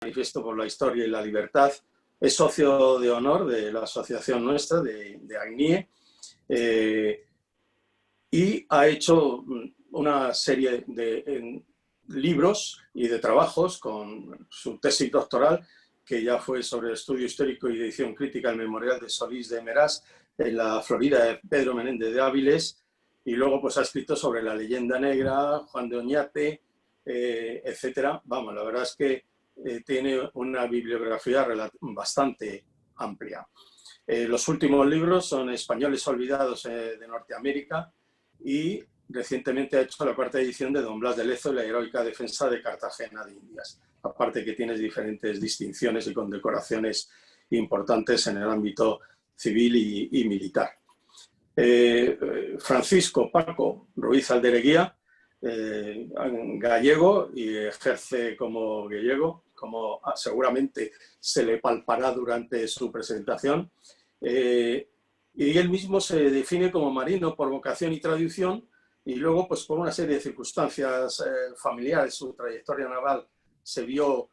Manifiesto por la Historia y la Libertad. Es socio de honor de la asociación nuestra, de ACNIE, y ha hecho una serie de libros y de trabajos con su tesis doctoral, que ya fue sobre estudio histórico y edición crítica del memorial de Solís de Meraz en la Florida de Pedro Menéndez de Áviles, y luego pues ha escrito sobre la leyenda negra, Juan de Oñate, etcétera. Vamos, la verdad es que tiene una bibliografía bastante amplia. Los últimos libros son Españoles olvidados de Norteamérica, y recientemente ha hecho la cuarta edición de Don Blas de Lezo y la heroica defensa de Cartagena de Indias. Aparte que tiene diferentes distinciones y condecoraciones importantes en el ámbito civil y militar. Francisco Paco Ruiz Aldereguía, gallego, y ejerce como gallego, como seguramente se le palpará durante su presentación. Y él mismo se define como marino por vocación y tradición, y luego pues por una serie de circunstancias familiares su trayectoria naval se vio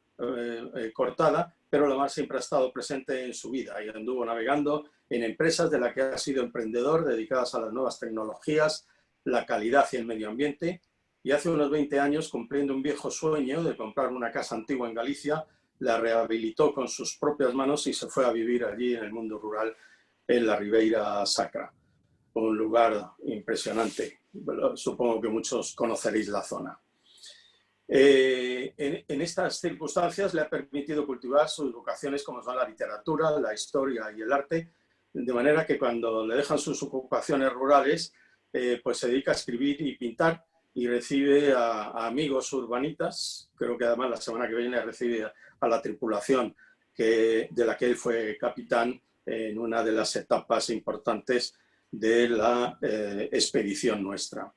cortada, pero la mar siempre ha estado presente en su vida y anduvo navegando en empresas de las que ha sido emprendedor, dedicadas a las nuevas tecnologías, la calidad y el medio ambiente, y hace unos 20 años, cumpliendo un viejo sueño de comprar una casa antigua en Galicia, la rehabilitó con sus propias manos y se fue a vivir allí en el mundo rural, en la Ribeira Sacra, un lugar impresionante. Supongo que muchos conoceréis la zona. En estas circunstancias le ha permitido cultivar sus vocaciones, como son la literatura, la historia y el arte, de manera que cuando le dejan sus ocupaciones rurales, pues se dedica a escribir y pintar, y recibe a amigos urbanitas. Creo que además la semana que viene recibe a la tripulación de la que él fue capitán en una de las etapas importantes de la expedición nuestra.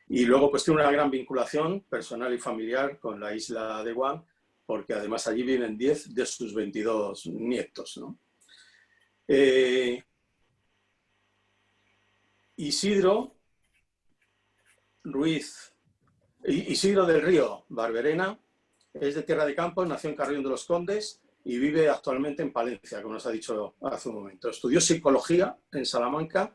Y luego pues tiene una gran vinculación personal y familiar con la isla de Guam, porque además allí viven 10 de sus 22 nietos, ¿no? Isidro del Río Barberena es de Tierra de Campos, nació en Carrión de los Condes y vive actualmente en Palencia, como nos ha dicho hace un momento. Estudió psicología en Salamanca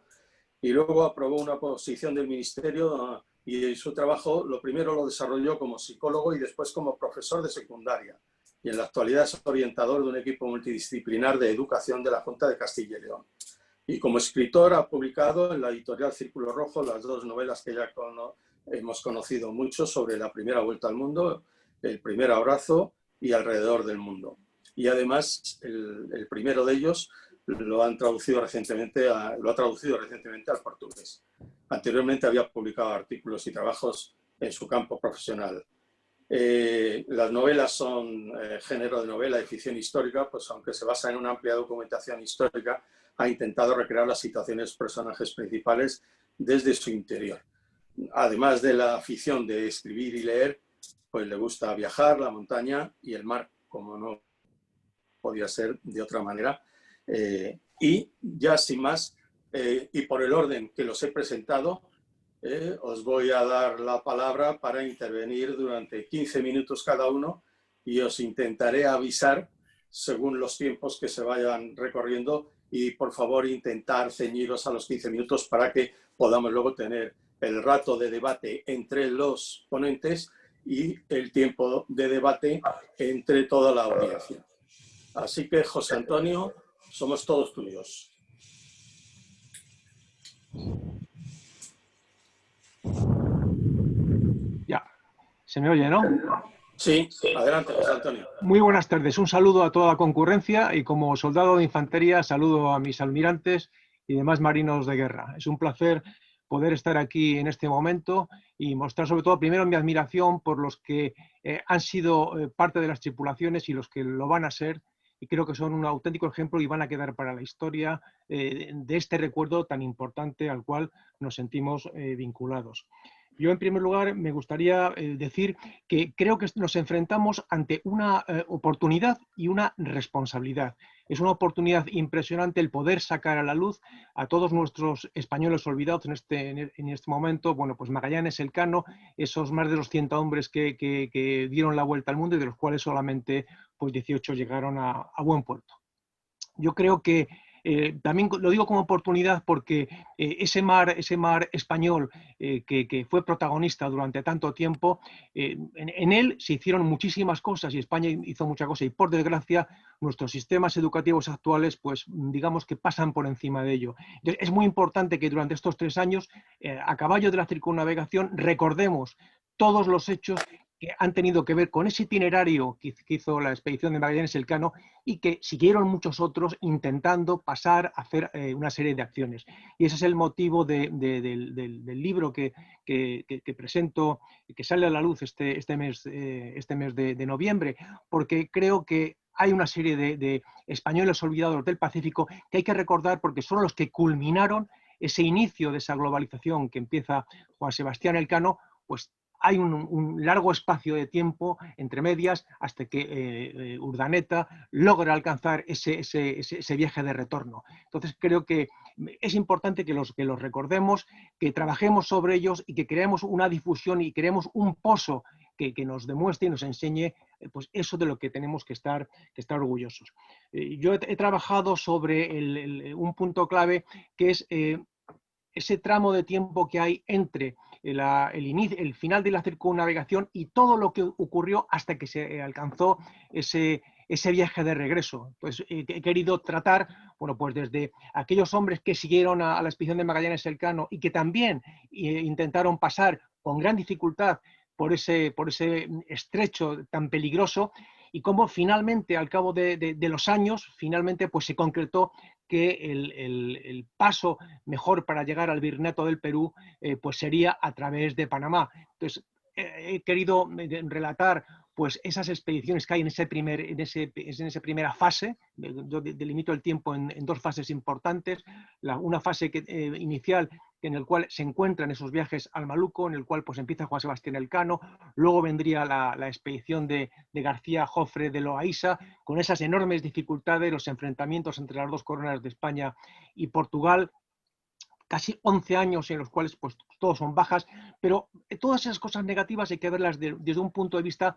y luego aprobó una oposición del ministerio, y su trabajo lo primero lo desarrolló como psicólogo y después como profesor de secundaria. Y en la actualidad es orientador de un equipo multidisciplinar de educación de la Junta de Castilla y León. Y como escritor ha publicado en la editorial Círculo Rojo las dos novelas que ya hemos conocido mucho sobre la primera vuelta al mundo, El primer abrazo y Alrededor del mundo. Y además el primero de ellos lo ha traducido recientemente al portugués. Anteriormente había publicado artículos y trabajos en su campo profesional. Las novelas son género de novela de ficción histórica, pues aunque se basa en una amplia documentación histórica, ha intentado recrear las situaciones de los personajes principales desde su interior. Además de la afición de escribir y leer, pues le gusta viajar, la montaña y el mar, como no podía ser de otra manera. Y ya sin más, y por el orden que los he presentado, os voy a dar la palabra para intervenir durante 15 minutos cada uno, y os intentaré avisar según los tiempos que se vayan recorriendo, y por favor intentar ceñiros a los 15 minutos para que podamos luego tener el rato de debate entre los ponentes y el tiempo de debate entre toda la audiencia. Así que, José Antonio, somos todos tuyos. Ya, se me oye, ¿no? Sí, adelante, José Antonio. Muy buenas tardes. Un saludo a toda la concurrencia y como soldado de infantería saludo a mis almirantes y demás marinos de guerra. Es un placer poder estar aquí en este momento y mostrar sobre todo primero mi admiración por los que han sido parte de las tripulaciones y los que lo van a ser, y creo que son un auténtico ejemplo y van a quedar para la historia de este recuerdo tan importante al cual nos sentimos vinculados. Yo, en primer lugar, me gustaría decir que creo que nos enfrentamos ante una oportunidad y una responsabilidad. Es una oportunidad impresionante el poder sacar a la luz a todos nuestros españoles olvidados en este momento. Bueno, pues Magallanes, Elcano, esos más de 200 hombres que dieron la vuelta al mundo y de los cuales solamente pues 18 llegaron a buen puerto. Yo creo que también lo digo como oportunidad porque ese mar español que fue protagonista durante tanto tiempo, en él se hicieron muchísimas cosas y España hizo muchas cosas y por desgracia nuestros sistemas educativos actuales pues digamos que pasan por encima de ello. Entonces, es muy importante que durante estos 3 años, a caballo de la circunnavegación, recordemos todos los hechos que han tenido que ver con ese itinerario que hizo la expedición de Magallanes Elcano y que siguieron muchos otros intentando pasar a hacer una serie de acciones. Y ese es el motivo del libro que presento, que sale a la luz este mes de noviembre, porque creo que hay una serie de españoles olvidados del Pacífico que hay que recordar porque son los que culminaron ese inicio de esa globalización que empieza Juan Sebastián Elcano, pues hay un largo espacio de tiempo entre medias hasta que Urdaneta logra alcanzar ese viaje de retorno. Entonces creo que es importante que los recordemos, que trabajemos sobre ellos y que creemos una difusión y creemos un pozo que nos demuestre y nos enseñe pues eso de lo que tenemos que estar orgullosos. Yo he trabajado sobre un punto clave que es ese tramo de tiempo que hay entre el final de la circunnavegación y todo lo que ocurrió hasta que se alcanzó ese viaje de regreso. Entonces, he querido tratar, bueno, pues desde aquellos hombres que siguieron a la expedición de Magallanes Elcano y que también intentaron pasar con gran dificultad por ese estrecho tan peligroso, y cómo finalmente, al cabo de los años, finalmente pues se concretó que el paso mejor para llegar al Virreinato del Perú pues sería a través de Panamá. Entonces, he querido relatar pues esas expediciones que hay en esa primera fase. Yo delimito el tiempo en 2 fases importantes. Una fase inicial en el cual se encuentran esos viajes al Maluco, en el cual pues empieza Juan Sebastián Elcano, luego vendría la expedición de García Jofre de Loaiza, con esas enormes dificultades, los enfrentamientos entre las 2 coronas de España y Portugal, casi 11 años en los cuales pues todos son bajas, pero todas esas cosas negativas hay que verlas desde un punto de vista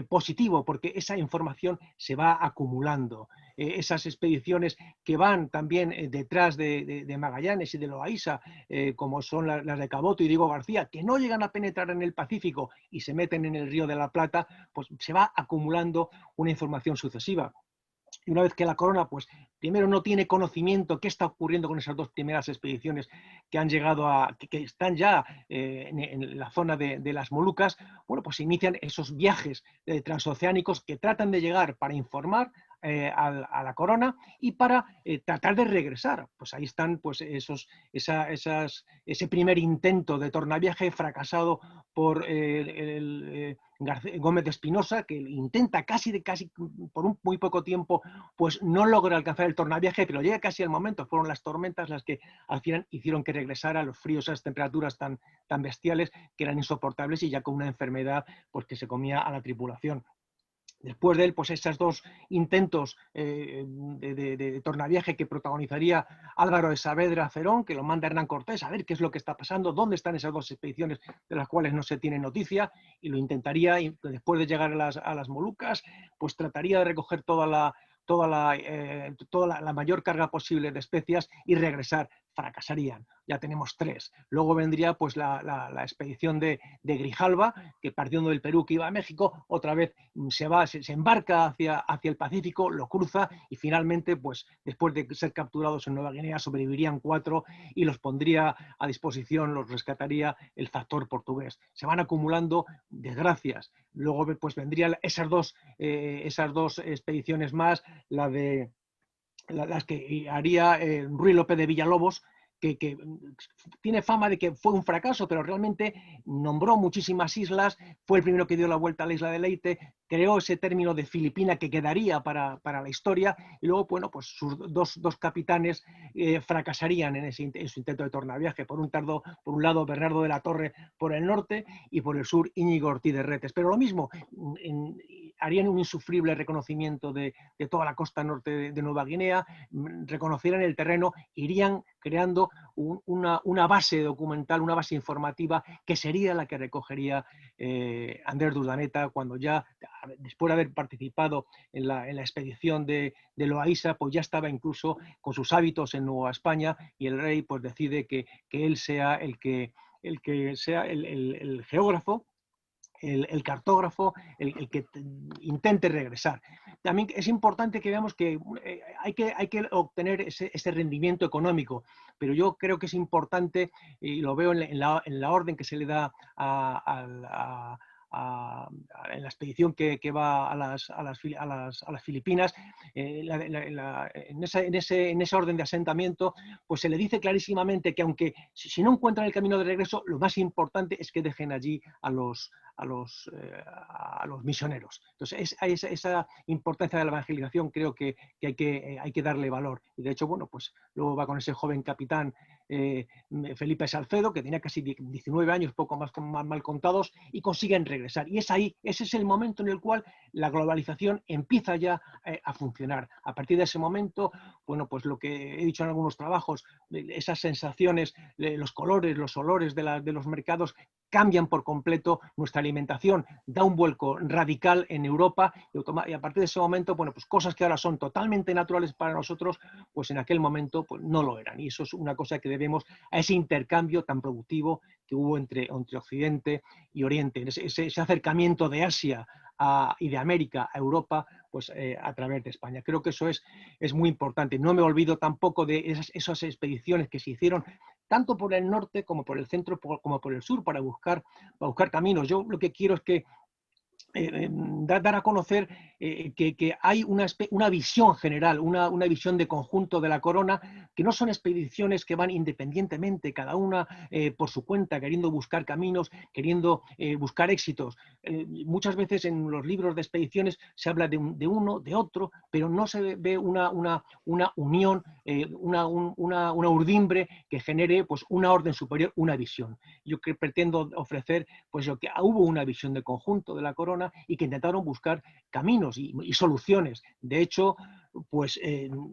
positivo, porque esa información se va acumulando. Esas expediciones que van también detrás de Magallanes y de Loaiza, como son las de Caboto y Diego García, que no llegan a penetrar en el Pacífico y se meten en el Río de la Plata, pues se va acumulando una información sucesiva. Y una vez que la corona, pues primero no tiene conocimiento qué está ocurriendo con esas 2 primeras expediciones que han llegado que están ya en la zona de las Molucas, bueno, pues se inician esos viajes transoceánicos que tratan de llegar para informar a la corona y para tratar de regresar. Pues ahí están pues ese primer intento de tornaviaje fracasado por Gómez de Espinosa, que intenta casi por un muy poco tiempo, pues no logra alcanzar el tornaviaje, pero llega casi al momento. Fueron las tormentas las que al final hicieron que regresara a los fríos, a las temperaturas tan bestiales que eran insoportables y ya con una enfermedad pues que se comía a la tripulación. Después de él, pues esos 2 intentos de tornaviaje que protagonizaría Álvaro de Saavedra Cerón, que lo manda Hernán Cortés a ver qué es lo que está pasando, dónde están esas 2 expediciones de las cuales no se tiene noticia, y lo intentaría, y después de llegar a las Molucas, pues trataría de recoger toda la mayor carga posible de especias y regresar. Fracasarían. Ya tenemos 3. Luego vendría pues la expedición de Grijalva, que partiendo del Perú que iba a México, otra vez se embarca hacia el Pacífico, lo cruza y finalmente, pues después de ser capturados en Nueva Guinea, sobrevivirían 4 y los pondría a disposición, los rescataría el factor portugués. Se van acumulando desgracias. Luego pues vendrían esas dos expediciones más, las que haría Ruy López de Villalobos, que tiene fama de que fue un fracaso, pero realmente nombró muchísimas islas, fue el primero que dio la vuelta a la isla de Leyte, creó ese término de Filipina que quedaría para la historia, y luego, bueno, pues sus dos capitanes fracasarían en su intento de tornaviaje. Por un lado, Bernardo de la Torre por el norte, y por el sur, Íñigo Ortiz de Retes. Pero lo mismo, harían un insufrible reconocimiento de toda la costa norte de Nueva Guinea, reconocerían el terreno, irían creando una base documental, una base informativa que sería la que recogería Andrés de Urdaneta cuando ya, después de haber participado en la expedición de Loaiza, pues ya estaba incluso con sus hábitos en Nueva España, y el rey pues decide que él sea el que sea el geógrafo, el cartógrafo, el que intente regresar. También es importante que veamos que hay que obtener ese rendimiento económico, pero yo creo que es importante, y lo veo en la orden que se le da en la expedición que va a las Filipinas, en ese orden de asentamiento, pues se le dice clarísimamente que aunque si no encuentran el camino de regreso, lo más importante es que dejen allí a los misioneros. Entonces, esa importancia de la evangelización creo que hay que darle valor. Y de hecho, bueno, pues luego va con ese joven capitán Felipe Salcedo, que tenía casi 19 años, poco más mal contados, y consiguen regresar. Y ese es el momento en el cual la globalización empieza ya a funcionar. A partir de ese momento, bueno, pues lo que he dicho en algunos trabajos, esas sensaciones, los colores, los olores de los mercados cambian por completo, nuestra alimentación da un vuelco radical en Europa, y a partir de ese momento, bueno, pues cosas que ahora son totalmente naturales para nosotros, pues en aquel momento pues no lo eran. Y eso es una cosa que debemos a ese intercambio tan productivo que hubo entre Occidente y Oriente, ese acercamiento de Asia y de América a Europa, pues a través de España. Creo que eso es muy importante. No me olvido tampoco de esas expediciones que se hicieron tanto por el norte como por el centro como por el sur para buscar caminos. Yo lo que quiero es que dar a conocer que hay una visión general, una visión de conjunto de la corona, que no son expediciones que van independientemente, cada una por su cuenta, queriendo buscar caminos, queriendo buscar éxitos. Muchas veces en los libros de expediciones se habla de uno, de otro, pero no se ve una unión, una urdimbre que genere pues, una orden superior, una visión. Yo que pretendo ofrecer pues, lo que hubo una visión de conjunto de la corona y que intentaron buscar caminos y soluciones. De hecho, pues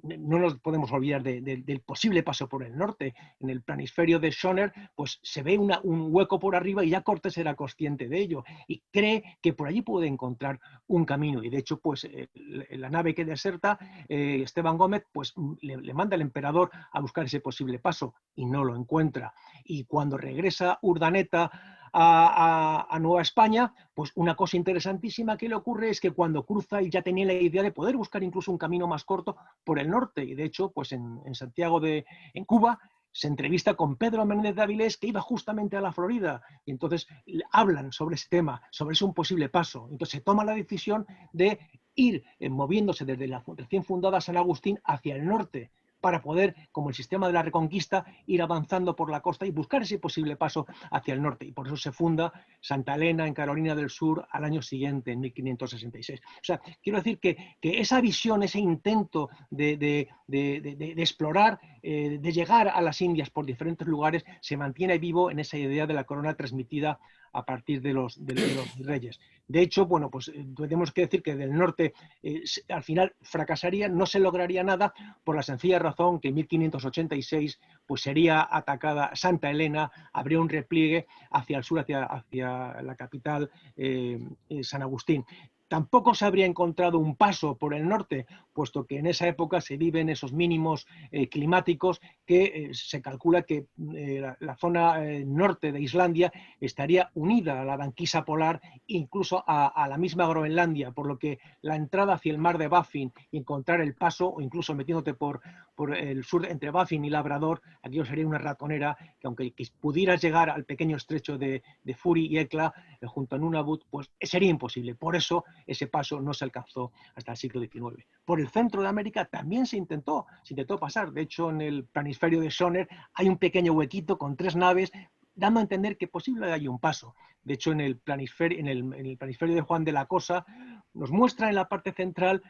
no nos podemos olvidar del posible paso por el norte. En el planisferio de Schoner, pues se ve un hueco por arriba y ya Cortés era consciente de ello y cree que por allí puede encontrar un camino. Y de hecho, pues la nave que deserta, Esteban Gómez, pues le manda al emperador a buscar ese posible paso y no lo encuentra. Y cuando regresa Urdaneta a Nueva España, pues una cosa interesantísima que le ocurre es que cuando cruza, y ya tenía la idea de poder buscar incluso un camino más corto por el norte, y de hecho pues en Santiago en Cuba se entrevista con Pedro Menéndez de Avilés, que iba justamente a la Florida, y entonces hablan sobre ese tema, sobre ese un posible paso. Entonces se toma la decisión de ir moviéndose desde la recién fundada San Agustín hacia el norte, para poder, como el sistema de la Reconquista, ir avanzando por la costa y buscar ese posible paso hacia el norte. Y por eso se funda Santa Elena en Carolina del Sur al año siguiente, en 1566. O sea, quiero decir que esa visión, ese intento de explorar, de llegar a las Indias por diferentes lugares, se mantiene vivo en esa idea de la corona transmitida a partir de los reyes. De hecho, bueno, pues tenemos que decir que del norte al final fracasaría, no se lograría nada por la sencilla razón que en 1586 pues sería atacada Santa Elena, habría un repliegue hacia el sur, hacia la capital, San Agustín. Tampoco se habría encontrado un paso por el norte, puesto que en esa época se viven esos mínimos climáticos que se calcula que la zona norte de Islandia estaría unida a la banquisa polar, incluso a la misma Groenlandia, por lo que la entrada hacia el mar de Baffin y encontrar el paso, o incluso metiéndote por el sur entre Baffin y Labrador, aquello sería una ratonera que aunque pudieras llegar al pequeño estrecho de Fury y Hecla junto a Nunavut, pues sería imposible. Por eso ese paso no se alcanzó hasta el siglo XIX. Por el centro de América también se intentó pasar. De hecho, en el planisferio de Schoner hay un pequeño huequito con 3 naves, dando a entender que posible hay un paso. De hecho, en el planisferio de Juan de la Cosa nos muestra en la parte central,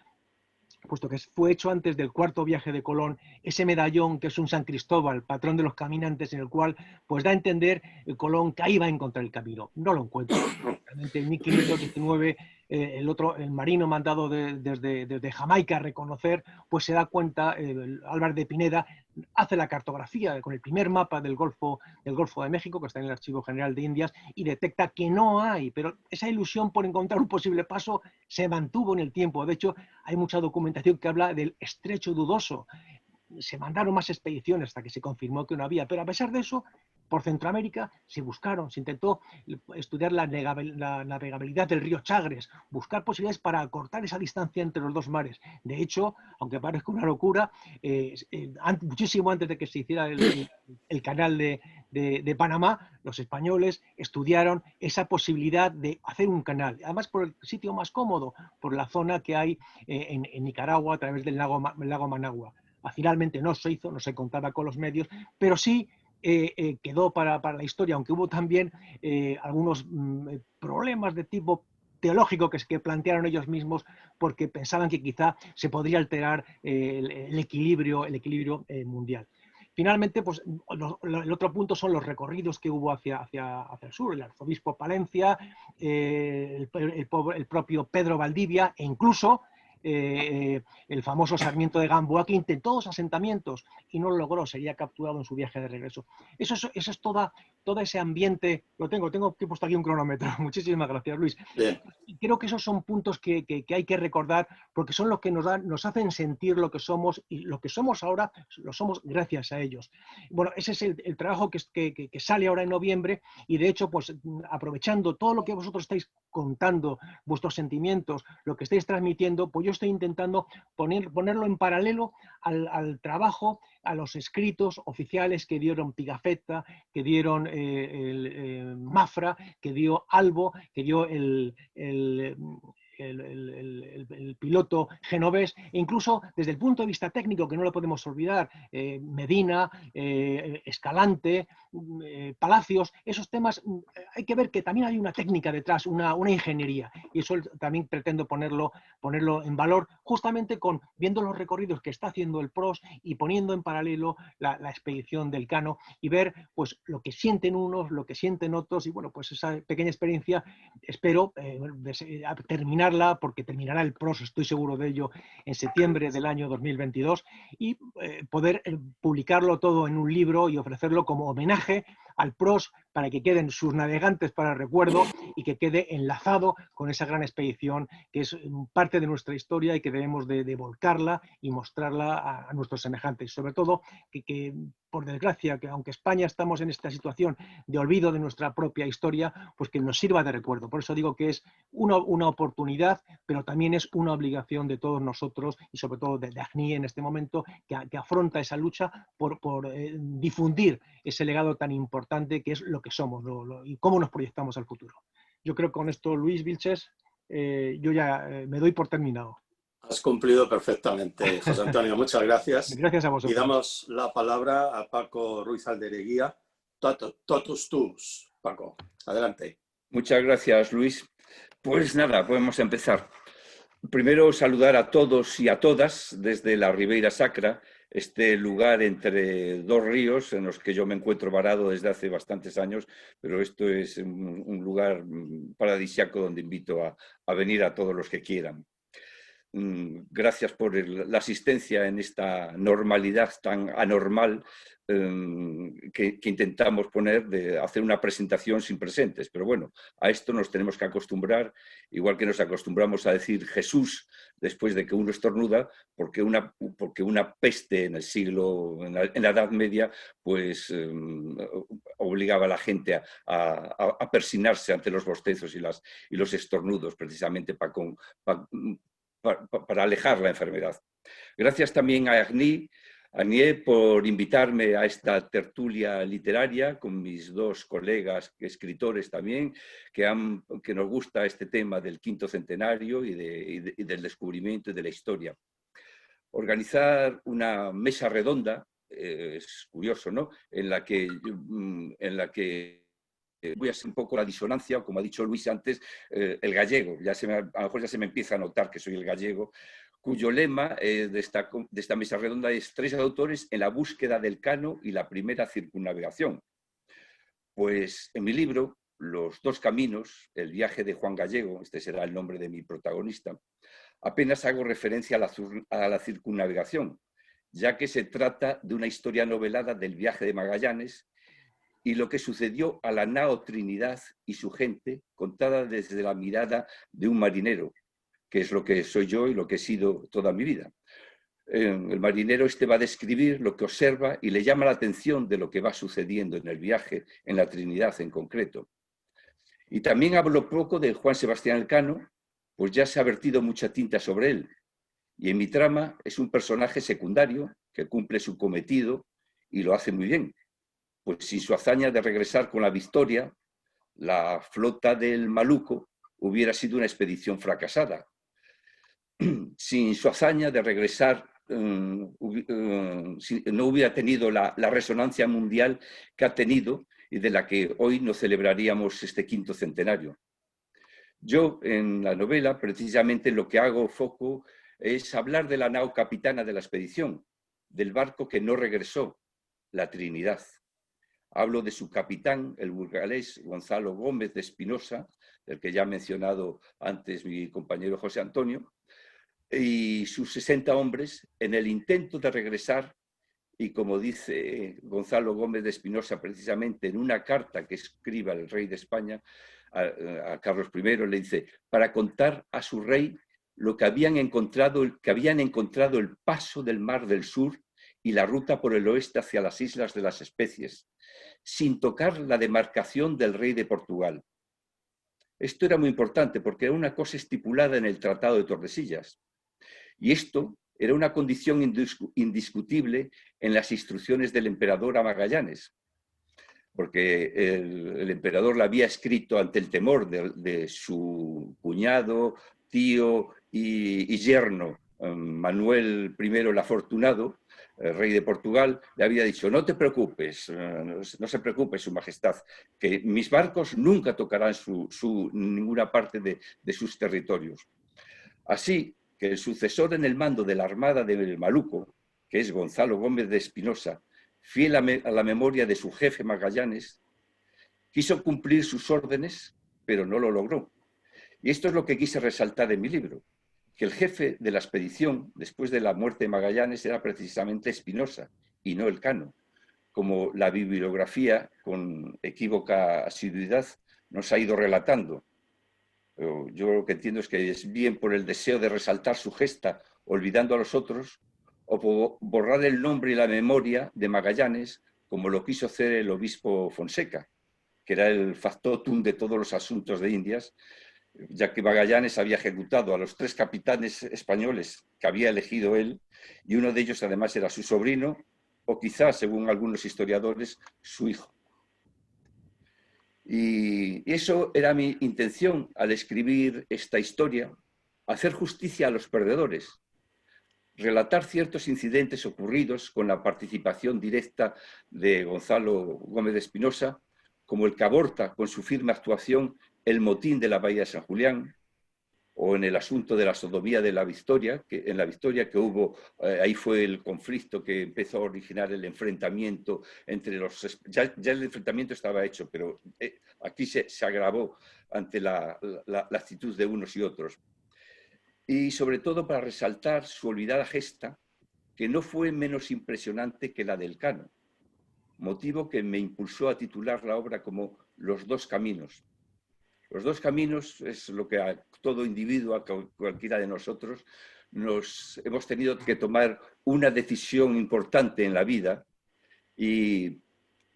puesto que fue hecho antes del 4.º viaje de Colón, ese medallón que es un San Cristóbal, patrón de los caminantes, en el cual pues da a entender Colón que ahí va a encontrar el camino. No lo encuentra. Realmente en 1519 el marino mandado desde Jamaica a reconocer, pues se da cuenta, Álvarez de Pineda hace la cartografía con el primer mapa del Golfo de México, que está en el Archivo General de Indias, y detecta que no hay, pero esa ilusión por encontrar un posible paso se mantuvo en el tiempo. De hecho, hay mucha documentación que habla del estrecho dudoso. Se mandaron más expediciones hasta que se confirmó que no había, pero a pesar de eso, por Centroamérica se intentó estudiar la navegabilidad del río Chagres, buscar posibilidades para acortar esa distancia entre los dos mares. De hecho, aunque parezca una locura, muchísimo antes de que se hiciera el canal de Panamá, los españoles estudiaron esa posibilidad de hacer un canal, además por el sitio más cómodo, por la zona que hay en Nicaragua a través del lago Managua. Finalmente no se hizo, no se contaba con los medios, pero sí quedó para la historia, aunque hubo también algunos problemas de tipo teológico que plantearon ellos mismos porque pensaban que quizá se podría alterar el equilibrio mundial. Finalmente, pues, el otro punto son los recorridos que hubo hacia el sur, el arzobispo Palencia, el propio Pedro Valdivia e incluso el famoso Sarmiento de Gamboa, que intentó dos asentamientos y no lo logró, sería capturado en su viaje de regreso. Eso es todo ese ambiente. Tengo que puesto aquí un cronómetro. Muchísimas gracias, Luis. Bien. Y creo que esos son puntos que hay que recordar porque son los que nos hacen sentir lo que somos, y lo que somos ahora lo somos gracias a ellos. Bueno, ese es el trabajo que sale ahora en noviembre, y de hecho, pues aprovechando todo lo que vosotros estáis contando, vuestros sentimientos, lo que estáis transmitiendo, pues yo estoy intentando ponerlo en paralelo al trabajo, a los escritos oficiales que dieron Pigafetta, que dieron Mafra, que dio Albo, que dio el piloto genovés, e incluso desde el punto de vista técnico, que no lo podemos olvidar, Medina, Escalante, Palacios, esos temas, hay que ver que también hay una técnica detrás, una ingeniería, y eso también pretendo ponerlo en valor, justamente viendo los recorridos que está haciendo el PROS y poniendo en paralelo la expedición del Cano, y ver pues lo que sienten unos, lo que sienten otros, y bueno, pues esa pequeña experiencia espero terminarla, porque terminará el PROS, estoy seguro de ello, en septiembre del año 2022, y poder publicarlo todo en un libro y ofrecerlo como homenaje al PROS, para que queden sus navegantes para el recuerdo y que quede enlazado con esa gran expedición que es parte de nuestra historia y que debemos de volcarla y mostrarla a nuestros semejantes. Sobre todo que por desgracia, que aunque España estamos en esta situación de olvido de nuestra propia historia, pues que nos sirva de recuerdo. Por eso digo que es una oportunidad, pero también es una obligación de todos nosotros, y sobre todo de ACNIE en este momento, que afronta esa lucha por difundir ese legado tan importante que es lo que somos y cómo nos proyectamos al futuro. Yo creo que con esto, Luis Vilches, yo ya me doy por terminado. Has cumplido perfectamente, José Antonio. Muchas gracias. Gracias a Y vosotros. damos la palabra a Paco Ruiz Aldereguía. Totus tus, Paco. Adelante. Muchas gracias, Luis. Pues nada, podemos empezar. Primero, saludar a todos y a todas desde la Ribeira Sacra, este lugar entre dos ríos en los que yo me encuentro varado desde hace bastantes años, pero esto es un lugar paradisíaco donde invito a venir a todos los que quieran. Gracias por la asistencia en esta normalidad tan anormal que intentamos poner, de hacer una presentación sin presentes. Pero bueno, a esto nos tenemos que acostumbrar, igual que nos acostumbramos a decir Jesús después de que uno estornuda, porque una peste en la Edad Media, pues obligaba a la gente a persignarse ante los bostezos y los estornudos, precisamente para alejar la enfermedad. Gracias también a ACNIE por invitarme a esta tertulia literaria con mis dos colegas escritores también, que nos gusta este tema del quinto centenario y del descubrimiento y de la historia. Organizar una mesa redonda es curioso, ¿no? En la que voy a hacer un poco la disonancia, como ha dicho Luis antes, el gallego. A lo mejor ya se me empieza a notar que soy el gallego, cuyo lema de esta mesa redonda es 3 autores en la búsqueda del Cano y la primera circunnavegación. Pues en mi libro Los dos caminos, el viaje de Juan Gallego, este será el nombre de mi protagonista, apenas hago referencia a la circunnavegación, ya que se trata de una historia novelada del viaje de Magallanes y lo que sucedió a la nao Trinidad y su gente, contada desde la mirada de un marinero, que es lo que soy yo y lo que he sido toda mi vida. El marinero este va a describir lo que observa y le llama la atención de lo que va sucediendo en el viaje, en la Trinidad en concreto. Y también hablo poco de Juan Sebastián Elcano, pues ya se ha vertido mucha tinta sobre él. Y en mi trama es un personaje secundario que cumple su cometido y lo hace muy bien. Pues sin su hazaña de regresar con la victoria, la flota del Maluco hubiera sido una expedición fracasada. Sin su hazaña de regresar, no hubiera tenido la resonancia mundial que ha tenido y de la que hoy nos celebraríamos este 5º centenario. Yo, en la novela, precisamente lo que hago foco es hablar de la nao capitana de la expedición, del barco que no regresó, la Trinidad. Hablo de su capitán, el burgalés Gonzalo Gómez de Espinosa, del que ya ha mencionado antes mi compañero José Antonio, y sus 60 hombres en el intento de regresar, y como dice Gonzalo Gómez de Espinosa precisamente en una carta que escribe al rey de España, a Carlos I, le dice, para contar a su rey lo que habían encontrado el paso del Mar del Sur y la ruta por el oeste hacia las Islas de las Especies, sin tocar la demarcación del rey de Portugal. Esto era muy importante porque era una cosa estipulada en el Tratado de Tordesillas. Y esto era una condición indiscutible en las instrucciones del emperador a Magallanes, porque el emperador la había escrito ante el temor de su cuñado, tío y yerno, Manuel I el Afortunado, el rey de Portugal, le había dicho, no te preocupes, no se preocupe su majestad, que mis barcos nunca tocarán ninguna parte de sus territorios. Así que el sucesor en el mando de la Armada del Maluco, que es Gonzalo Gómez de Espinosa, fiel a la memoria de su jefe Magallanes, quiso cumplir sus órdenes, pero no lo logró. Y esto es lo que quise resaltar en mi libro, que el jefe de la expedición, después de la muerte de Magallanes, era precisamente Espinosa y no Elcano, como la bibliografía, con equívoca asiduidad, nos ha ido relatando. Yo lo que entiendo es que es bien por el deseo de resaltar su gesta, olvidando a los otros, o por borrar el nombre y la memoria de Magallanes, como lo quiso hacer el obispo Fonseca, que era el factotum de todos los asuntos de Indias, ya que Magallanes había ejecutado a los 3 capitanes españoles que había elegido él, y uno de ellos además era su sobrino, o quizás, según algunos historiadores, su hijo. Y eso era mi intención al escribir esta historia, hacer justicia a los perdedores, relatar ciertos incidentes ocurridos con la participación directa de Gonzalo Gómez de Espinosa, como el que aborta con su firme actuación el motín de la Bahía de San Julián, o en el asunto de la sodomía de la Victoria, que en la Victoria que hubo, ahí fue el conflicto que empezó a originar el enfrentamiento entre los... Ya el enfrentamiento estaba hecho, pero aquí se agravó ante la actitud de unos y otros. Y sobre todo para resaltar su olvidada gesta, que no fue menos impresionante que la del Elcano, motivo que me impulsó a titular la obra como Los dos caminos. Los dos caminos es lo que a todo individuo, a cualquiera de nosotros, hemos tenido que tomar una decisión importante en la vida y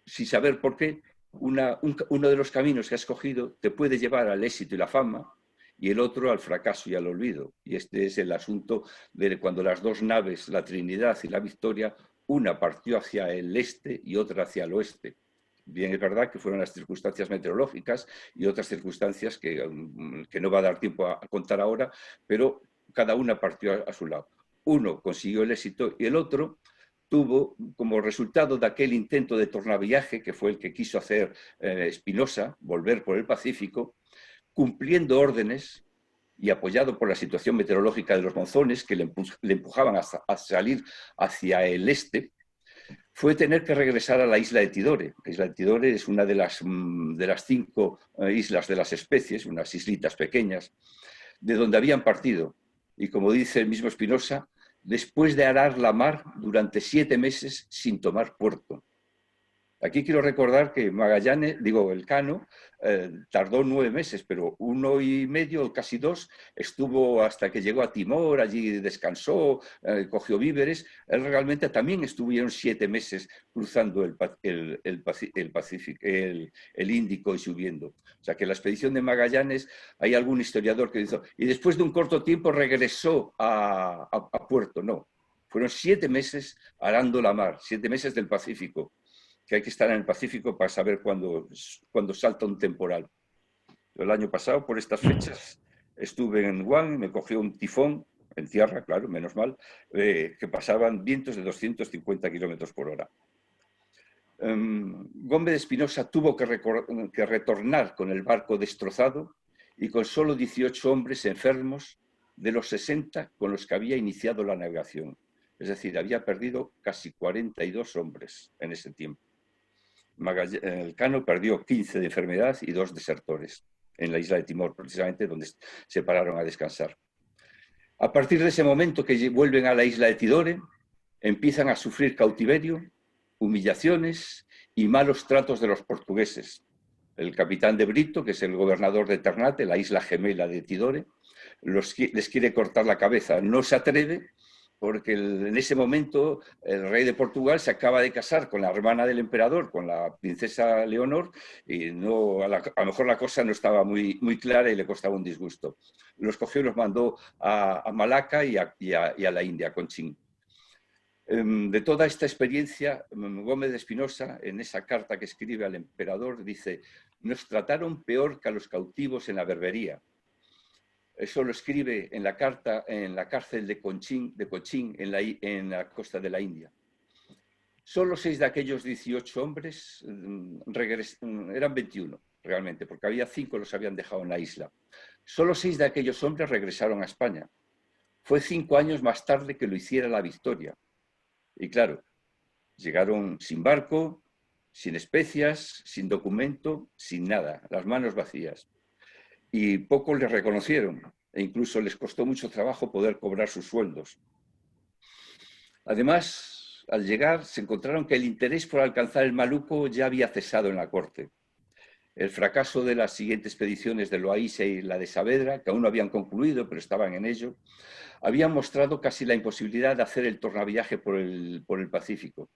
sin saber por qué, uno de los caminos que has escogido te puede llevar al éxito y la fama y el otro al fracaso y al olvido. Y este es el asunto de cuando las dos naves, la Trinidad y la Victoria, una partió hacia el este y otra hacia el oeste. Bien, es verdad que fueron las circunstancias meteorológicas y otras circunstancias que no va a dar tiempo a contar ahora, pero cada una partió a su lado. Uno consiguió el éxito y el otro tuvo como resultado de aquel intento de tornaviaje, que fue el que quiso hacer Espinosa, volver por el Pacífico, cumpliendo órdenes y apoyado por la situación meteorológica de los monzones que le empujaban a salir hacia el este, fue tener que regresar a la isla de Tidore. La isla de Tidore es una de las 5 islas de las especies, unas islitas pequeñas, de donde habían partido. Y como dice el mismo Spinoza, después de arar la mar durante 7 meses sin tomar puerto. Aquí quiero recordar que Magallanes, Elcano, tardó 9 meses, pero 1 y medio, casi 2, estuvo hasta que llegó a Timor, allí descansó, cogió víveres. Él realmente también estuvieron 7 meses cruzando el Pacífico, el Índico y subiendo. O sea que la expedición de Magallanes, hay algún historiador que dice, y después de un corto tiempo regresó a puerto. No, fueron 7 meses arando la mar, 7 meses del Pacífico, que hay que estar en el Pacífico para saber cuándo salta un temporal. El año pasado, por estas fechas, estuve en Guam, me cogió un tifón, en tierra, claro, menos mal, que pasaban vientos de 250 kilómetros por hora. Gómez de Espinosa tuvo que retornar con el barco destrozado y con solo 18 hombres enfermos de los 60 con los que había iniciado la navegación. Es decir, había perdido casi 42 hombres en ese tiempo. Elcano perdió 15 de enfermedad y 2 desertores en la isla de Timor, precisamente donde se pararon a descansar. A partir de ese momento que vuelven a la isla de Tidore, empiezan a sufrir cautiverio, humillaciones y malos tratos de los portugueses. El capitán de Brito, que es el gobernador de Ternate, la isla gemela de Tidore, les quiere cortar la cabeza. No se atreve, porque en ese momento el rey de Portugal se acaba de casar con la hermana del emperador, con la princesa Leonor, y no, a lo mejor la cosa no estaba muy clara y le costaba un disgusto. Los cogió y los mandó a Malaca y a la India, a Conchín. De toda esta experiencia, Gómez de Espinosa, en esa carta que escribe al emperador, dice: nos trataron peor que a los cautivos en la Berbería. Eso lo escribe en la carta en la cárcel de Cochín en la costa de la India. Solo 6 de aquellos 18 hombres eran 21 realmente, porque había 5 los habían dejado en la isla. Solo 6 de aquellos hombres regresaron a España. Fue 5 años más tarde que lo hiciera la Victoria. Y claro, llegaron sin barco, sin especias, sin documento, sin nada, las manos vacías. Y pocos les reconocieron e incluso les costó mucho trabajo poder cobrar sus sueldos. Además, al llegar se encontraron que el interés por alcanzar el Maluco ya había cesado en la corte. El fracaso de las siguientes expediciones de Loaiza y la de Saavedra, que aún no habían concluido, pero estaban en ello, habían mostrado casi la imposibilidad de hacer el tornaviaje por el Pacífico.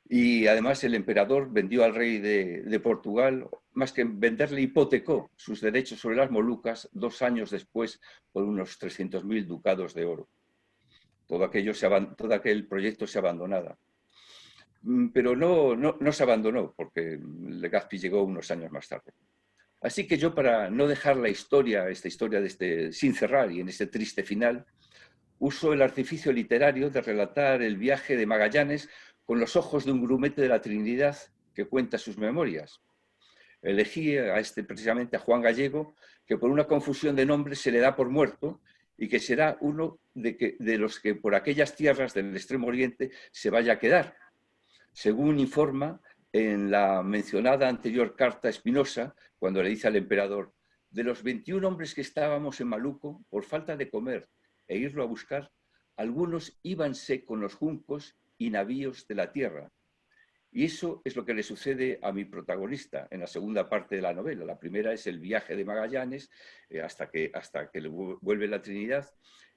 Y además el emperador vendió al rey de Portugal, más que venderle, hipotecó sus derechos sobre las Molucas 2 años después por unos 300.000 ducados de oro. Todo aquel proyecto se abandonaba. Pero no se abandonó, porque Legazpi llegó unos años más tarde. Así que yo, para no dejar esta historia sin cerrar y en este triste final, uso el artificio literario de relatar el viaje de Magallanes con los ojos de un grumete de la Trinidad que cuenta sus memorias. Elegí precisamente a Juan Gallego, que por una confusión de nombres se le da por muerto y que será uno de los que por aquellas tierras del Extremo Oriente se vaya a quedar. Según informa en la mencionada anterior carta Espinosa, cuando le dice al emperador: de los 21 hombres que estábamos en Maluco, por falta de comer e irlo a buscar, algunos íbanse con los juncos y navíos de la tierra. Y eso es lo que le sucede a mi protagonista en la segunda parte de la novela. La primera es el viaje de Magallanes hasta que le vuelve la Trinidad,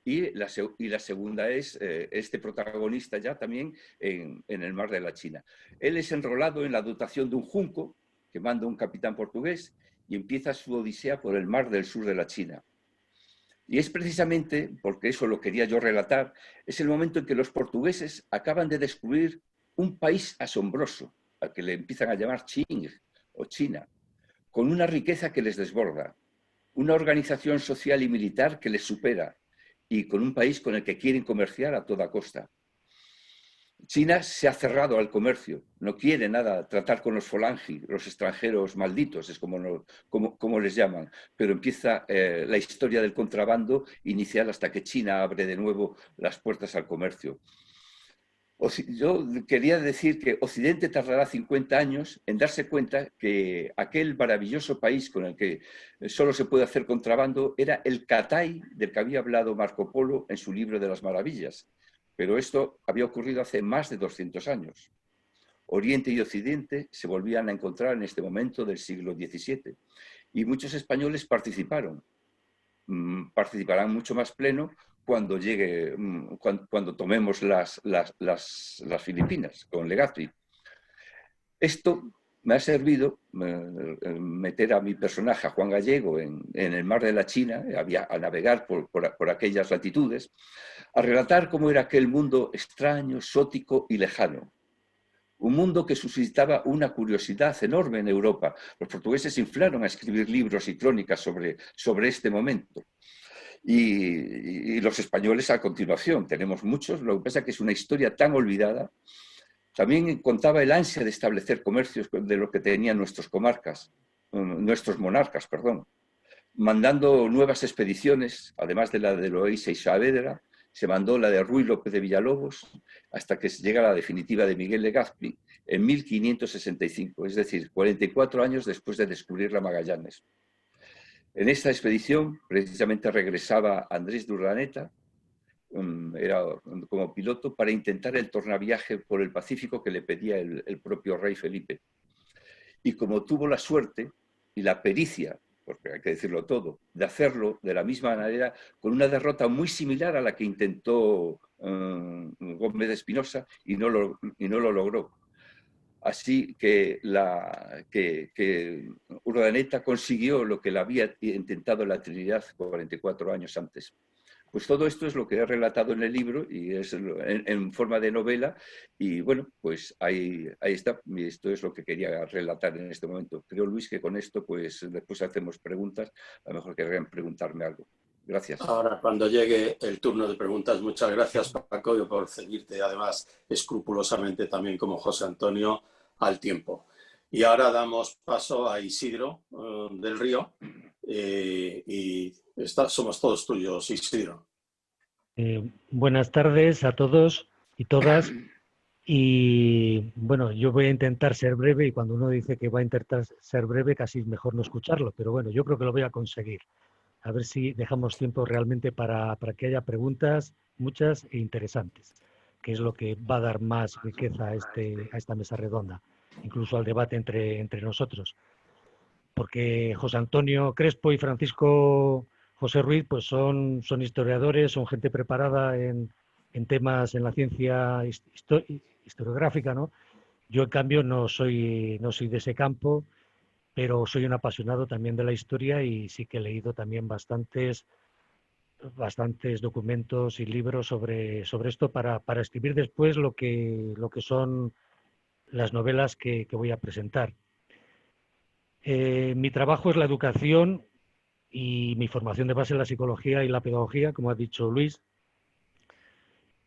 y la segunda es este protagonista ya también en el mar de la China. Él es enrolado en la dotación de un junco que manda un capitán portugués y empieza su odisea por el mar del sur de la China. Y es precisamente, porque eso lo quería yo relatar, es el momento en que los portugueses acaban de descubrir un país asombroso, al que le empiezan a llamar Qing o China, con una riqueza que les desborda, una organización social y militar que les supera, y con un país con el que quieren comerciar a toda costa. China se ha cerrado al comercio, no quiere nada tratar con los Falange, los extranjeros malditos, es como les llaman, pero empieza la historia del contrabando inicial hasta que China abre de nuevo las puertas al comercio. Yo quería decir que Occidente tardará 50 años en darse cuenta que aquel maravilloso país con el que solo se puede hacer contrabando era el Catay del que había hablado Marco Polo en su libro de las maravillas. Pero esto había ocurrido hace más de 200 años. Oriente y Occidente se volvían a encontrar en este momento del siglo XVII y muchos españoles participaron. Participarán mucho más pleno cuando llegue, cuando tomemos las Filipinas con Legazpi. Esto me ha servido meter a mi personaje, a Juan Gallego, en el mar de la China, a navegar por aquellas latitudes, a relatar cómo era aquel mundo extraño, exótico y lejano. Un mundo que suscitaba una curiosidad enorme en Europa. Los portugueses se inflaron a escribir libros y crónicas sobre este momento. Y los españoles a continuación. Tenemos muchos, lo que pasa es que es una historia tan olvidada. También contaba el ansia de establecer comercios de lo que tenían nuestros monarcas, mandando nuevas expediciones, además de la de Loaiza y Saavedra. Se mandó la de Ruy López de Villalobos hasta que llega la definitiva de Miguel Legazpi en 1565, es decir, 44 años después de descubrir la Magallanes. En esta expedición precisamente regresaba Andrés de Urdaneta, era como piloto, para intentar el tornaviaje por el Pacífico que le pedía el propio rey Felipe. Y como tuvo la suerte y la pericia, porque hay que decirlo todo, de hacerlo de la misma manera, con una derrota muy similar a la que intentó Gómez de Espinosa y no lo logró. Así que Urdaneta consiguió lo que le había intentado la Trinidad 44 años antes. Pues todo esto es lo que he relatado en el libro y es en forma de novela y bueno, pues ahí está. Esto es lo que quería relatar en este momento. Creo, Luis, que con esto pues después hacemos preguntas. A lo mejor querrían preguntarme algo. Gracias. Ahora, cuando llegue el turno de preguntas, muchas gracias, Paco, por seguirte además escrupulosamente también como José Antonio al tiempo. Y ahora damos paso a Isidro del Río y somos todos tuyos, Isidro. Buenas tardes a todos y todas. Y bueno, yo voy a intentar ser breve y cuando uno dice que va a intentar ser breve casi es mejor no escucharlo, pero bueno, yo creo que lo voy a conseguir. A ver si dejamos tiempo realmente para que haya preguntas, muchas e interesantes, que es lo que va a dar más riqueza a esta mesa redonda, incluso al debate entre nosotros. Porque José Antonio Crespo y Francisco José Ruiz pues son historiadores, son gente preparada en temas en la ciencia historiográfica, ¿no? Yo, en cambio, no soy de ese campo, pero soy un apasionado también de la historia y sí que he leído también bastantes documentos y libros sobre esto para escribir después lo que son las novelas que voy a presentar. Mi trabajo es la educación y mi formación de base es la psicología y la pedagogía, como ha dicho Luis.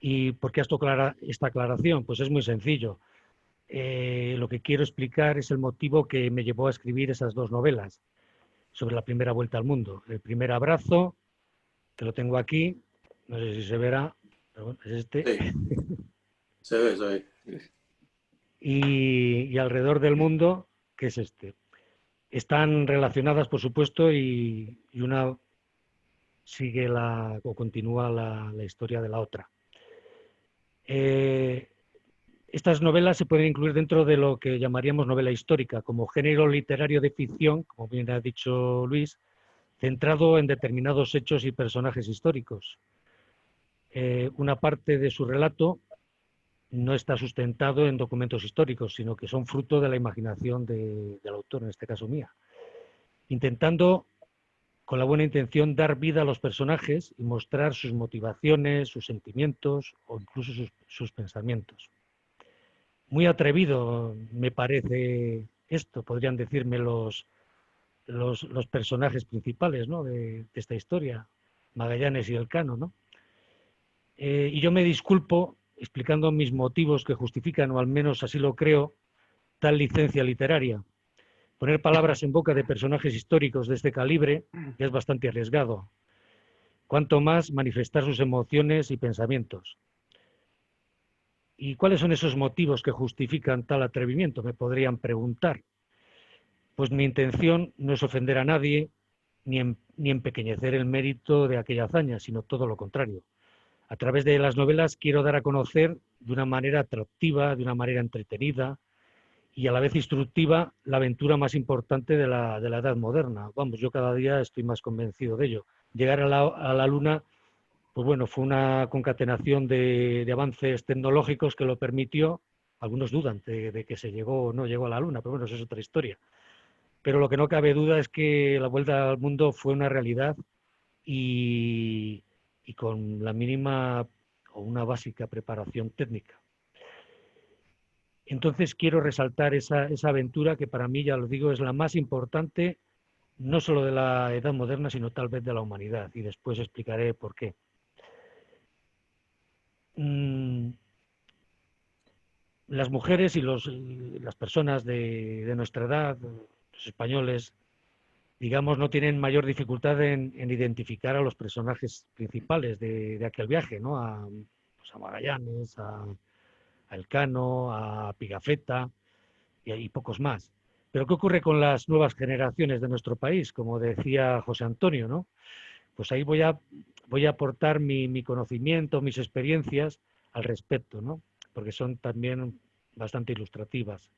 ¿Y por qué esta aclaración? Pues es muy sencillo. Lo que quiero explicar es el motivo que me llevó a escribir esas dos novelas sobre la primera vuelta al mundo. El primer abrazo, que lo tengo aquí, no sé si se verá, pero bueno, es este. Sí. Se ve. Y Alrededor del mundo, que es este. Están relacionadas, por supuesto, y una sigue o continúa la historia de la otra. Estas novelas se pueden incluir dentro de lo que llamaríamos novela histórica, como género literario de ficción, como bien ha dicho Luis, centrado en determinados hechos y personajes históricos. Una parte de su relato no está sustentado en documentos históricos, sino que son fruto de la imaginación del autor, en este caso mía, intentando, con la buena intención, dar vida a los personajes y mostrar sus motivaciones, sus sentimientos o incluso sus pensamientos. Muy atrevido me parece esto, podrían decirme los personajes principales, ¿no?, de esta historia, Magallanes y Elcano, ¿no? Y yo me disculpo explicando mis motivos que justifican, o al menos así lo creo, tal licencia literaria. Poner palabras en boca de personajes históricos de este calibre es bastante arriesgado. Cuanto más manifestar sus emociones y pensamientos. ¿Y cuáles son esos motivos que justifican tal atrevimiento? Me podrían preguntar. Pues mi intención no es ofender a nadie ni empequeñecer el mérito de aquella hazaña, sino todo lo contrario. A través de las novelas quiero dar a conocer de una manera atractiva, de una manera entretenida y a la vez instructiva la aventura más importante de la edad moderna. Vamos, yo cada día estoy más convencido de ello. Llegar a la Luna, pues bueno, fue una concatenación de avances tecnológicos que lo permitió. Algunos dudan de que se llegó o no llegó a la Luna, pero bueno, eso es otra historia. Pero lo que no cabe duda es que la vuelta al mundo fue una realidad y con la mínima o una básica preparación técnica. Entonces quiero resaltar esa aventura que para mí, ya lo digo, es la más importante, no solo de la edad moderna, sino tal vez de la humanidad. Y después explicaré por qué. Las mujeres y las personas de nuestra edad, los españoles, digamos, no tienen mayor dificultad en identificar a los personajes principales de aquel viaje, ¿no? Pues a Magallanes, a Elcano, a Pigafetta y pocos más. Pero ¿qué ocurre con las nuevas generaciones de nuestro país? Como decía José Antonio, ¿no? Pues ahí voy a aportar mi conocimiento, mis experiencias al respecto, ¿no? Porque son también bastante ilustrativas.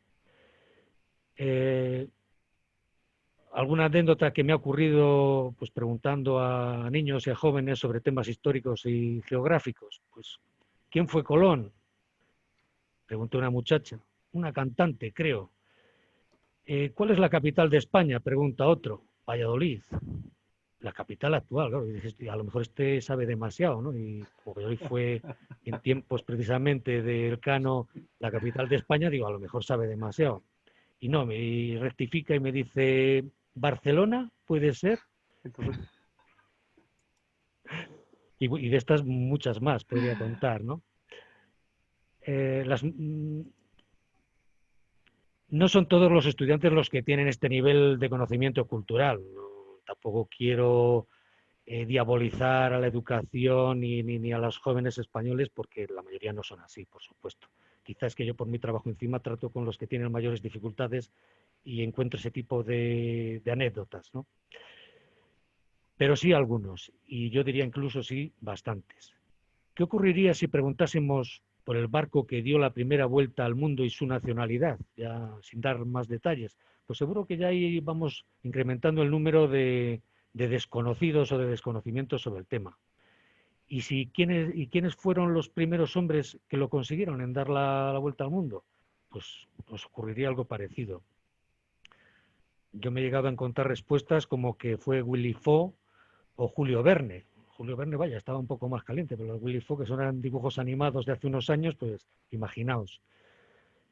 Alguna anécdota que me ha ocurrido pues preguntando a niños y a jóvenes sobre temas históricos y geográficos. Pues, ¿quién fue Colón? Preguntó una muchacha. Una cantante, creo. ¿Cuál es la capital de España? Pregunta otro. Valladolid. La capital actual, claro. Y a lo mejor este sabe demasiado, ¿no? Y Valladolid fue en tiempos precisamente de Elcano la capital de España, digo, a lo mejor sabe demasiado. Y no, me rectifica y me dice, ¿Barcelona puede ser? Entonces, Y de estas muchas más podría contar, ¿no? No son todos los estudiantes los que tienen este nivel de conocimiento cultural. Tampoco quiero diabolizar a la educación ni a los jóvenes españoles, porque la mayoría no son así, por supuesto. Quizás que yo por mi trabajo encima trato con los que tienen mayores dificultades y encuentro ese tipo de anécdotas, ¿no? Pero sí algunos, y yo diría incluso sí bastantes. ¿Qué ocurriría si preguntásemos por el barco que dio la primera vuelta al mundo y su nacionalidad, ya sin dar más detalles? Pues seguro que ya ahí vamos incrementando el número de desconocidos o de desconocimientos sobre el tema. ¿Y quiénes fueron los primeros hombres que lo consiguieron en dar la vuelta al mundo? Pues nos ocurriría algo parecido. Yo me he llegado a encontrar respuestas como que fue Willy Fogg o Julio Verne. Julio Verne, vaya, estaba un poco más caliente, pero los Willy Fogg, que son dibujos animados de hace unos años, pues imaginaos.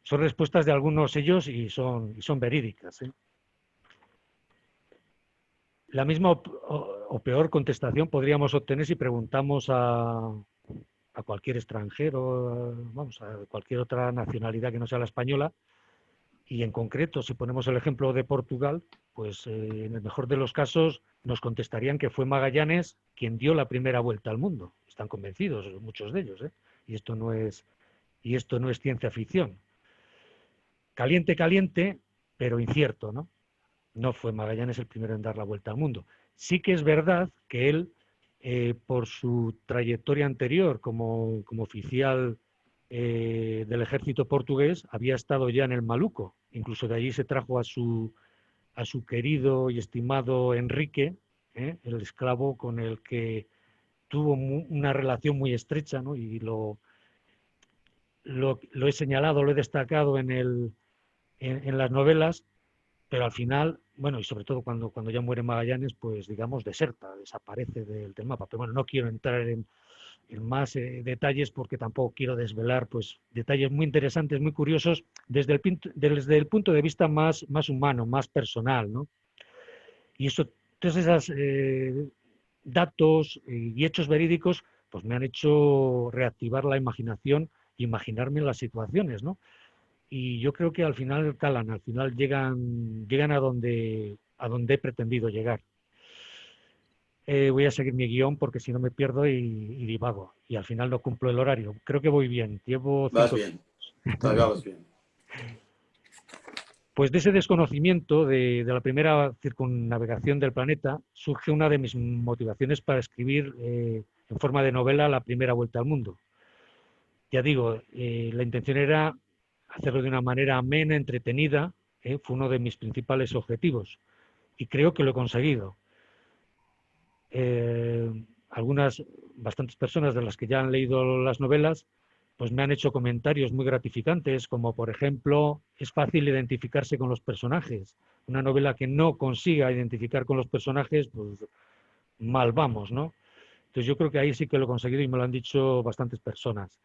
Son respuestas de algunos ellos y son verídicas, ¿eh? La misma o peor contestación podríamos obtener si preguntamos a cualquier extranjero, vamos, a cualquier otra nacionalidad que no sea la española, y en concreto, si ponemos el ejemplo de Portugal, pues en el mejor de los casos nos contestarían que fue Magallanes quien dio la primera vuelta al mundo. Están convencidos muchos de ellos, ¿eh? Y esto no es ciencia ficción. Caliente, caliente, pero incierto, ¿no? No fue Magallanes el primero en dar la vuelta al mundo. Sí que es verdad que él, por su trayectoria anterior como oficial del ejército portugués, había estado ya en el Maluco. Incluso de allí se trajo a su querido y estimado Enrique, el esclavo con el que tuvo una relación muy estrecha, ¿no? Y lo he señalado, lo he destacado en las novelas, pero al final, bueno, y sobre todo cuando ya muere Magallanes, pues digamos deserta, desaparece del mapa. Pero bueno, no quiero entrar en más detalles porque tampoco quiero desvelar pues detalles muy interesantes, muy curiosos desde el punto de vista más humano, más personal, ¿no? Y todos esos datos y hechos verídicos pues me han hecho reactivar la imaginación e imaginarme las situaciones, ¿no? Y yo creo que al final calan, al final llegan a donde he pretendido llegar. Voy a seguir mi guión porque si no me pierdo y divago. Y al final no cumplo el horario. Creo que voy bien. Llevo Vas 5. bien, te acabas bien. Pues de ese desconocimiento de la primera circunnavegación del planeta surge una de mis motivaciones para escribir en forma de novela la primera vuelta al mundo. Ya digo, la intención era hacerlo de una manera amena, entretenida, fue uno de mis principales objetivos y creo que lo he conseguido. Bastantes personas de las que ya han leído las novelas, pues me han hecho comentarios muy gratificantes, como por ejemplo, es fácil identificarse con los personajes. Una novela que no consiga identificar con los personajes, pues mal vamos, ¿no? Entonces yo creo que ahí sí que lo he conseguido y me lo han dicho bastantes personas.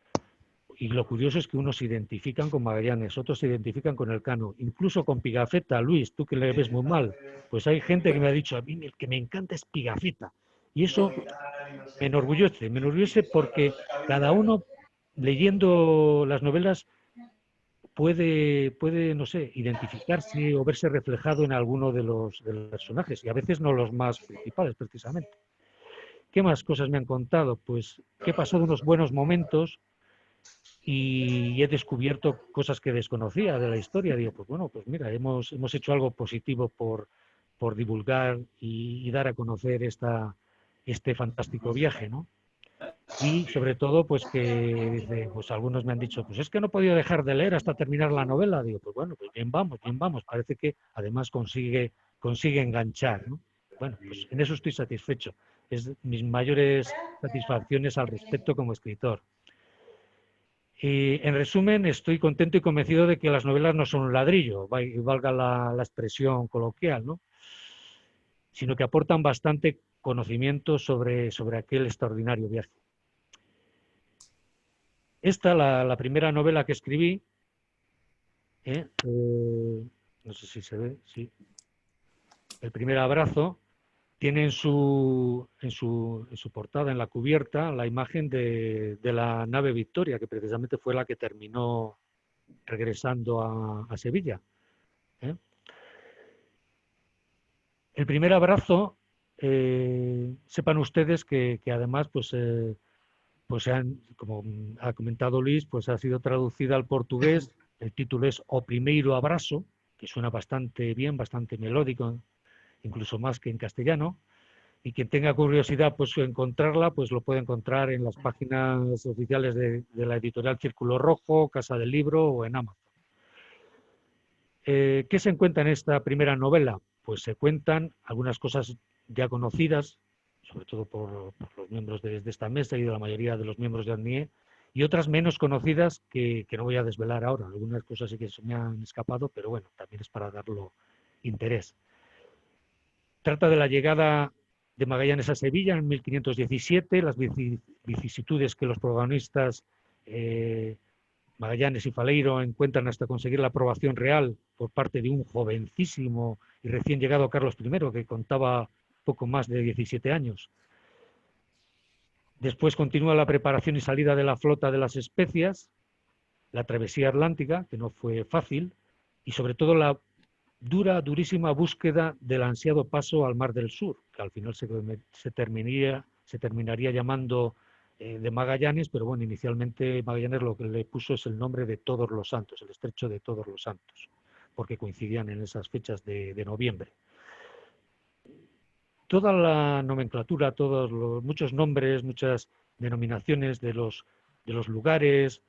Y lo curioso es que unos se identifican con Magallanes, otros se identifican con Elcano, incluso con Pigafetta. Luis, tú que le ves muy mal, pues hay gente que me ha dicho, a mí el que me encanta es Pigafetta. Y eso me enorgullece porque cada uno leyendo las novelas puede, no sé, identificarse o verse reflejado en alguno de los personajes, y a veces no los más principales, precisamente. ¿Qué más cosas me han contado? Pues que he pasado unos buenos momentos y he descubierto cosas que desconocía de la historia. Digo, pues bueno, pues mira, hemos hecho algo positivo por divulgar y dar a conocer este fantástico viaje, ¿no? Y sobre todo, pues que dice, pues algunos me han dicho, pues es que no he podido dejar de leer hasta terminar la novela. Digo, pues bueno, pues bien vamos, bien vamos. Parece que además consigue enganchar, ¿no? Bueno, pues en eso estoy satisfecho. Es mis mayores satisfacciones al respecto como escritor. Y en resumen, estoy contento y convencido de que las novelas no son un ladrillo, valga la expresión coloquial, ¿no? Sino que aportan bastante conocimiento sobre aquel extraordinario viaje. Esta, la primera novela que escribí, no sé si se ve, sí, El primer abrazo, tiene en su portada, en la cubierta, la imagen de la nave Victoria, que precisamente fue la que terminó regresando a Sevilla. ¿Eh? El primer abrazo, sepan ustedes que además, pues como ha comentado Luis, pues ha sido traducida al portugués. El título es O Primeiro Abrazo, que suena bastante bien, bastante melódico, incluso más que en castellano. Y quien tenga curiosidad, pues encontrarla, pues lo puede encontrar en las páginas oficiales de la editorial Círculo Rojo, Casa del Libro o en Amazon. ¿Qué se encuentra en esta primera novela? Pues se cuentan algunas cosas ya conocidas, sobre todo por los miembros de esta mesa y de la mayoría de los miembros de ADNIE, y otras menos conocidas que no voy a desvelar ahora. Algunas cosas sí que se me han escapado, pero bueno, también es para darlo interés. Trata de la llegada de Magallanes a Sevilla en 1517, las vicisitudes que los protagonistas Magallanes y Faleiro encuentran hasta conseguir la aprobación real por parte de un jovencísimo y recién llegado Carlos I, que contaba poco más de 17 años. Después continúa la preparación y salida de la flota de las Especias, la travesía atlántica, que no fue fácil, y sobre todo la durísima búsqueda del ansiado paso al Mar del Sur, que al final se terminaría llamando de Magallanes, pero bueno, inicialmente Magallanes lo que le puso es el nombre de Todos los Santos, el Estrecho de Todos los Santos, porque coincidían en esas fechas de noviembre. Toda la nomenclatura, muchos nombres, muchas denominaciones de los lugares,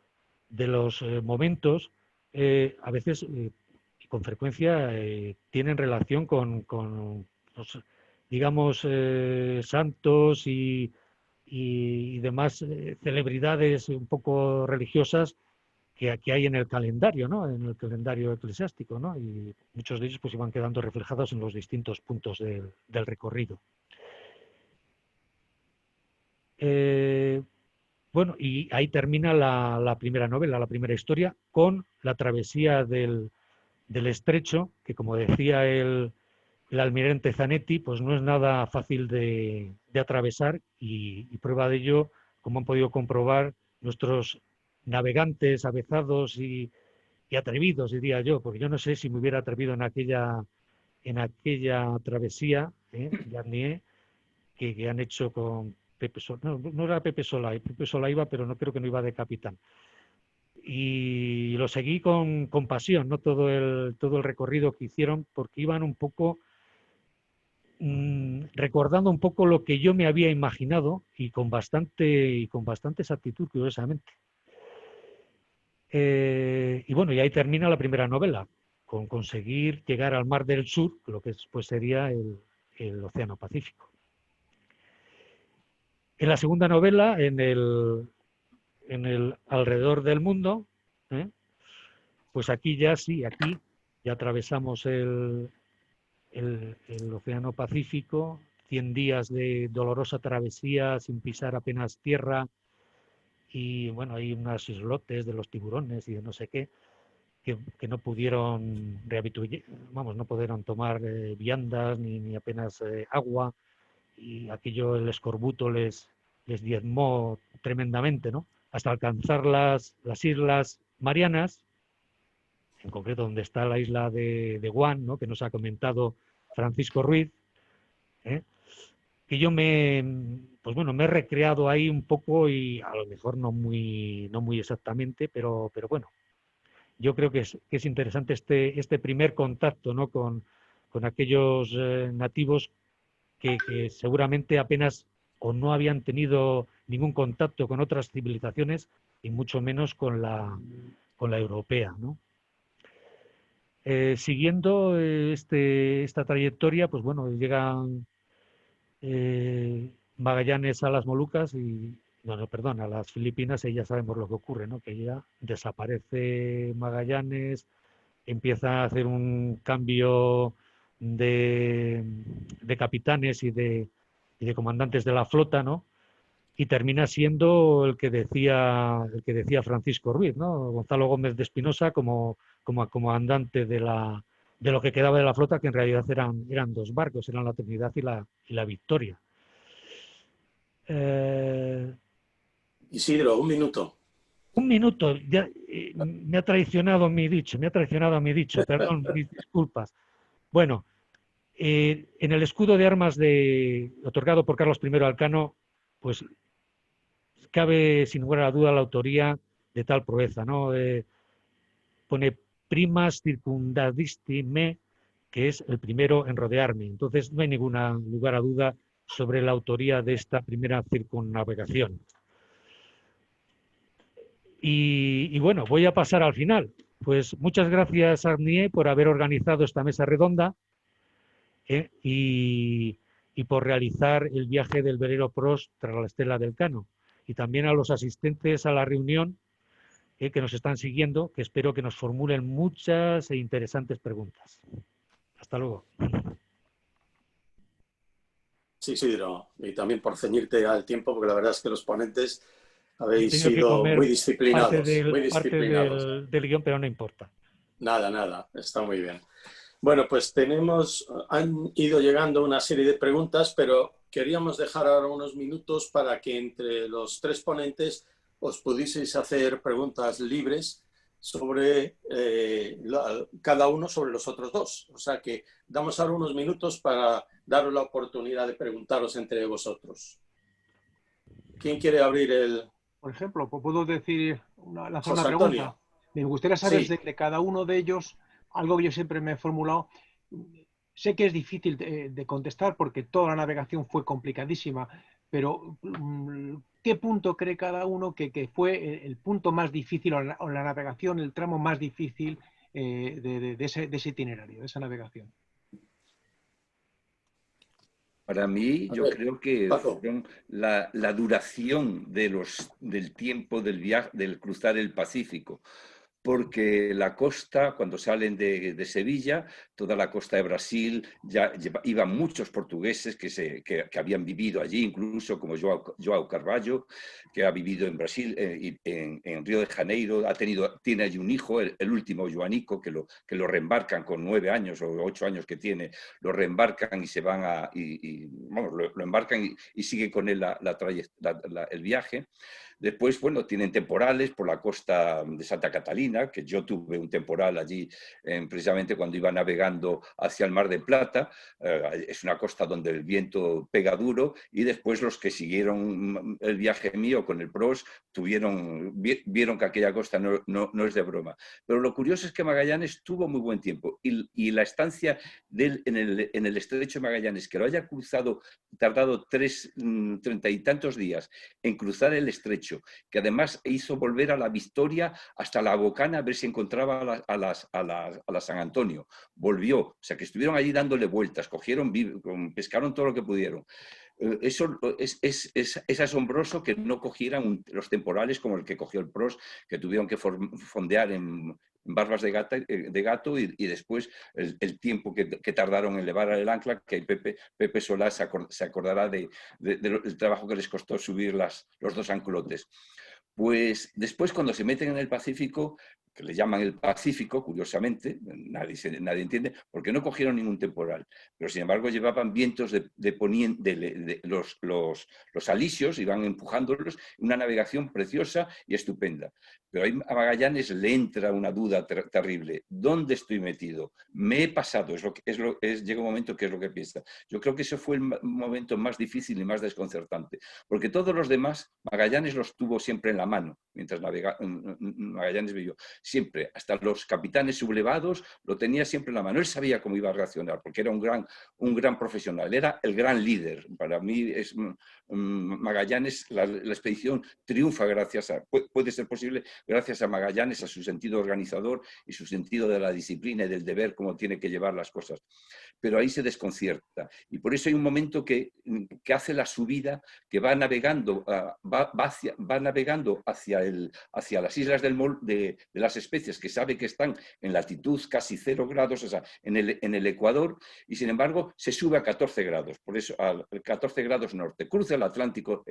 de los momentos, a veces con frecuencia tienen relación con pues, digamos, santos y demás celebridades un poco religiosas que hay en el calendario, ¿no? En el calendario eclesiástico, ¿no? Y muchos de ellos pues iban quedando reflejados en los distintos puntos del recorrido. Bueno, y ahí termina la primera novela, la primera historia, con la travesía del estrecho, que como decía el almirante Zanetti, pues no es nada fácil de atravesar y prueba de ello, como han podido comprobar nuestros navegantes avezados y atrevidos, diría yo, porque yo no sé si me hubiera atrevido en aquella travesía, Garnier, que han hecho con Pepe Solá. No, no era Pepe Solá iba, pero no creo que no iba de capitán. Y lo seguí con pasión, ¿no? Todo el recorrido que hicieron, porque iban un poco recordando un poco lo que yo me había imaginado y con bastante exactitud, curiosamente. Y bueno, y ahí termina la primera novela, con conseguir llegar al Mar del Sur, lo que después sería el Océano Pacífico. En la segunda novela, en el Alrededor del Mundo, pues aquí ya sí, aquí ya atravesamos el Océano Pacífico, 100 días de dolorosa travesía sin pisar apenas tierra, y bueno, hay unos islotes de los tiburones y de no sé qué, que no pudieron no pudieron tomar viandas ni apenas agua, y aquello, el escorbuto les diezmó tremendamente, ¿no? Hasta alcanzar las Islas Marianas, en concreto donde está la isla de Guam, ¿no? Que nos ha comentado Francisco Ruiz, que yo me he recreado ahí un poco, y a lo mejor no muy exactamente, pero bueno, yo creo que es interesante este primer contacto, ¿no? con aquellos nativos que seguramente apenas o no habían tenido ningún contacto con otras civilizaciones, y mucho menos con la europea, ¿no? Siguiendo esta trayectoria, pues bueno, llegan Magallanes a las Molucas a las Filipinas, y ya sabemos lo que ocurre, ¿no? Que ya desaparece Magallanes, empieza a hacer un cambio de capitanes y de comandantes de la flota, ¿no? Y termina siendo el que decía Francisco Ruiz, ¿no? Gonzalo Gómez de Espinosa como comandante de lo que quedaba de la flota, que en realidad eran 2 barcos, eran la Trinidad y la Victoria. Isidro, 1 minuto. 1 minuto, ya, me ha traicionado mi dicho, perdón, mis disculpas. Bueno, en el escudo de armas otorgado por Carlos I Alcano, pues cabe sin lugar a la duda la autoría de tal proeza, ¿no? Pone primas circundadisti me, que es el primero en rodearme. Entonces no hay ningún lugar a duda sobre la autoría de esta primera circunnavegación. Y bueno, voy a pasar al final. Pues muchas gracias, Agnié, por haber organizado esta mesa redonda, y por realizar el viaje del velero Prost tras la estela del Cano. Y también a los asistentes a la reunión que nos están siguiendo, que espero que nos formulen muchas e interesantes preguntas. Hasta luego. Sí, Isidro, y también por ceñirte al tiempo, porque la verdad es que los ponentes habéis He tenido que sido comer muy disciplinados. parte del guión, pero no importa. Nada, está muy bien. Bueno, pues han ido llegando una serie de preguntas, pero queríamos dejar ahora unos minutos para que entre los 3 ponentes os pudieseis hacer preguntas libres sobre cada uno sobre los otros 2. O sea que damos ahora unos minutos para daros la oportunidad de preguntaros entre vosotros. ¿Quién quiere abrir el...? Por ejemplo, puedo lanzar una José Antonio. pregunta. Me gustaría saber Sí. de cada uno de ellos algo que yo siempre me he formulado. Sé que es difícil de contestar porque toda la navegación fue complicadísima, pero ¿qué punto cree cada uno que fue el punto más difícil o la navegación, el tramo más difícil de ese itinerario, de esa navegación? Para mí, yo creo que Paco. fueron la duración del tiempo del viaje, del cruzar el Pacífico. Porque la costa, cuando salen de Sevilla, toda la costa de Brasil, iban muchos portugueses que habían vivido allí, incluso como João Carvalho, que ha vivido en Brasil, en Río de Janeiro, tiene allí un hijo, el último Joanico, que lo reembarcan con 9 años o 8 años que tiene, lo reembarcan y se van lo embarcan y sigue con él el viaje. Después, bueno, tienen temporales por la costa de Santa Catalina, que yo tuve un temporal allí precisamente cuando iba navegando hacia el Mar de Plata. Es una costa donde el viento pega duro, y después los que siguieron el viaje mío con el PROS vieron que aquella costa no es de broma. Pero lo curioso es que Magallanes tuvo muy buen tiempo, y la estancia en el estrecho de Magallanes, que lo haya tardado 30 y tantos días en cruzar el estrecho, que además hizo volver a la Victoria hasta la Bocana a ver si encontraba a la San Antonio. Volvió, o sea que estuvieron allí dándole vueltas, pescaron todo lo que pudieron. Eso es asombroso que no cogieran los temporales como el que cogió el PROS, que tuvieron que fondear en barbas de gato, y después el tiempo que tardaron en elevar el ancla, que Pepe Solá se acordará del trabajo que les costó subir los 2 anclotes. Pues después, cuando se meten en el Pacífico, que le llaman el Pacífico, curiosamente, nadie entiende, porque no cogieron ningún temporal, pero sin embargo llevaban vientos de poniente, los alisios, iban empujándolos, una navegación preciosa y estupenda. Pero ahí a Magallanes le entra una duda terrible. ¿Dónde estoy metido? Me he pasado, llega un momento que es lo que piensa. Yo creo que ese fue el momento más difícil y más desconcertante, porque todos los demás, Magallanes los tuvo siempre en la mano, mientras Magallanes vivió. Siempre, hasta los capitanes sublevados, lo tenía siempre en la mano. Él sabía cómo iba a reaccionar, porque era un gran profesional, era el gran líder. Para mí, Magallanes, la expedición triunfa puede ser posible gracias a Magallanes, a su sentido organizador y su sentido de la disciplina y del deber, cómo tiene que llevar las cosas. Pero ahí se desconcierta, y por eso hay un momento que hace la subida, que va navegando, hacia las islas de las Especies, que sabe que están en latitud casi 0 grados, o sea, en el Ecuador, y sin embargo se sube a 14 grados, por eso a 14 grados norte, cruza el Atlántico,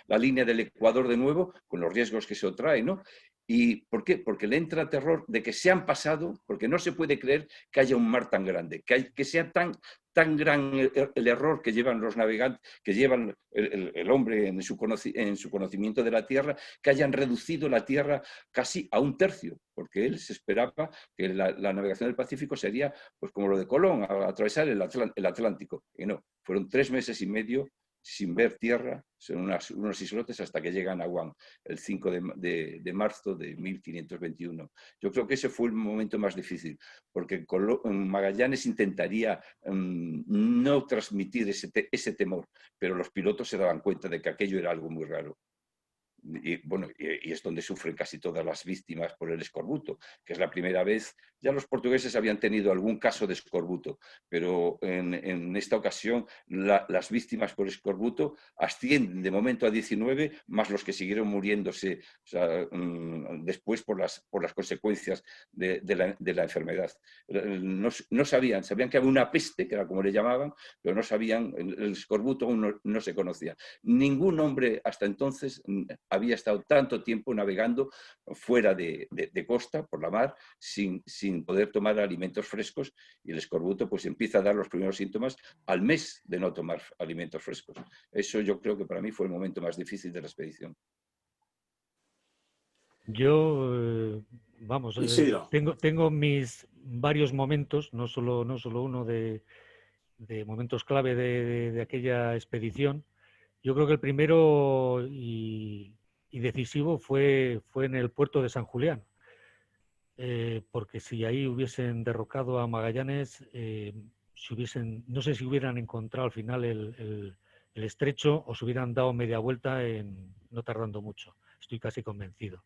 la línea del Ecuador de nuevo, con los riesgos que eso trae, ¿no? ¿Y por qué? Porque le entra terror de que se han pasado, porque no se puede creer que haya un mar tan grande, que sea tan gran el error que llevan los navegantes, que llevan el hombre en su conocimiento de la Tierra, que hayan reducido la Tierra casi a 1/3, porque él se esperaba que la navegación del Pacífico sería pues como lo de Colón, a atravesar el Atlántico. Y no, fueron 3 meses y medio sin ver tierra, son unos islotes, hasta que llegan a Guam, el 5 de marzo de 1521. Yo creo que ese fue el momento más difícil, porque Magallanes intentaría no transmitir ese temor, pero los pilotos se daban cuenta de que aquello era algo muy raro. Y bueno, y es donde sufren casi todas las víctimas por el escorbuto, que es la primera vez. Ya los portugueses habían tenido algún caso de escorbuto, pero en esta ocasión las víctimas por escorbuto ascienden de momento a 19, más los que siguieron muriéndose, o sea, después por las consecuencias de la enfermedad. No sabían que había una peste, que era como le llamaban, pero no sabían, el escorbuto aún no se conocía. Ningún hombre hasta entonces había estado tanto tiempo navegando fuera de costa, por la mar, sin poder tomar alimentos frescos, y el escorbuto pues empieza a dar los primeros síntomas al mes de no tomar alimentos frescos. Eso yo creo que para mí fue el momento más difícil de la expedición. Yo, Isidro. tengo mis varios momentos, no solo uno de momentos clave de aquella expedición. Yo creo que el primero y decisivo fue en el puerto de San Julián, porque si ahí hubiesen derrocado a Magallanes, no sé si hubieran encontrado al final el estrecho, o se hubieran dado media vuelta no tardando mucho. Estoy casi convencido.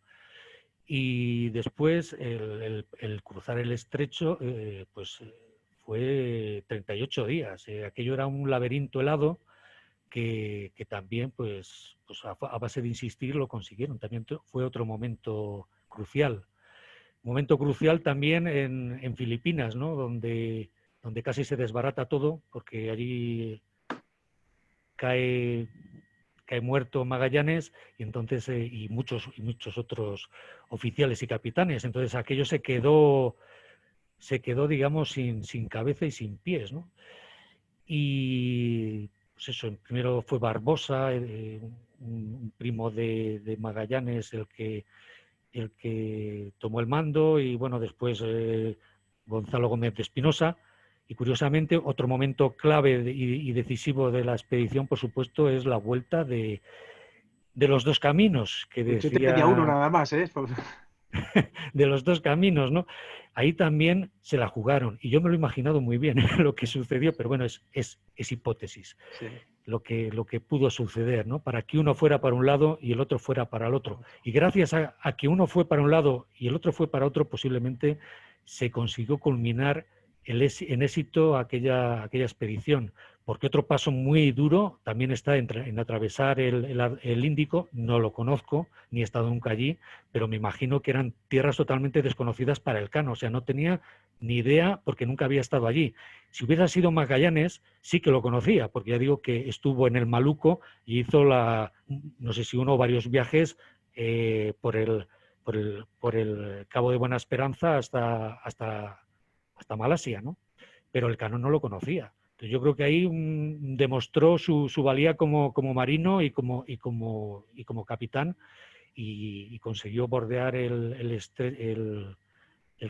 Y después el cruzar el estrecho, pues fue 38 días. Aquello era un laberinto helado que también, pues a base de insistir, lo consiguieron. También fue otro momento crucial. Momento crucial también en Filipinas, ¿no? Donde casi se desbarata todo, porque allí cae muerto Magallanes, y entonces y muchos otros oficiales y capitanes. Entonces aquello se quedó digamos sin cabeza y sin pies, ¿no? Y pues eso, primero fue Barbosa, un primo de Magallanes el que tomó el mando, y bueno, después Gonzalo Gómez de Espinosa. Y curiosamente, otro momento clave y decisivo de la expedición, por supuesto, es la vuelta de los dos caminos, que Usted te pedía uno decía, nada más, ¿eh? de los dos caminos, ¿no? Ahí también se la jugaron, y yo me lo he imaginado muy bien lo que sucedió, pero bueno, es hipótesis. Sí. Lo que pudo suceder, ¿no? Para que uno fuera para un lado y el otro fuera para el otro. Y gracias a que uno fue para un lado y el otro fue para otro, posiblemente se consiguió culminar en éxito aquella expedición. Porque otro paso muy duro también está en atravesar el Índico. No lo conozco, ni he estado nunca allí, pero me imagino que eran tierras totalmente desconocidas para Elcano. O sea, no tenía ni idea porque nunca había estado allí. Si hubiera sido Magallanes, sí que lo conocía, porque ya digo que estuvo en el Maluco y hizo no sé si uno o varios viajes por el Cabo de Buena Esperanza hasta Malasia, ¿no? Pero Elcano no lo conocía. Entonces yo creo que ahí demostró su valía como marino y como capitán, y consiguió bordear el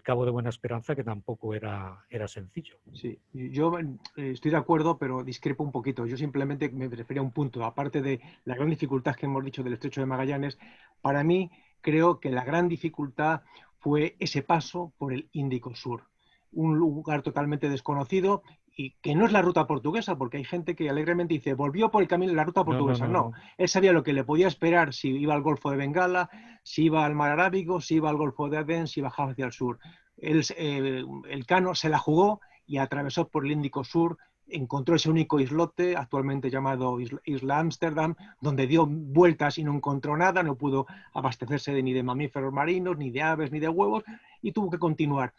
Cabo de Buena Esperanza, que tampoco era sencillo. Sí, yo estoy de acuerdo, pero discrepo un poquito. Yo simplemente me refería a un punto, aparte de la gran dificultad que hemos dicho del Estrecho de Magallanes. Para mí creo que la gran dificultad fue ese paso por el Índico Sur, un lugar totalmente desconocido y que no es la ruta portuguesa, porque hay gente que alegremente dice, volvió por el camino de la ruta No, no, portuguesa. no, No, no. él sabía lo que le podía esperar si iba al Golfo de Bengala, si iba al Mar Arábigo, si iba al Golfo de Adén, si bajaba hacia el sur. Elcano se la jugó y atravesó por el Índico Sur, encontró ese único islote, actualmente llamado Isla Ámsterdam, donde dio vueltas y no encontró nada, no pudo abastecerse ni de mamíferos marinos, ni de aves, ni de huevos, y tuvo que continuar.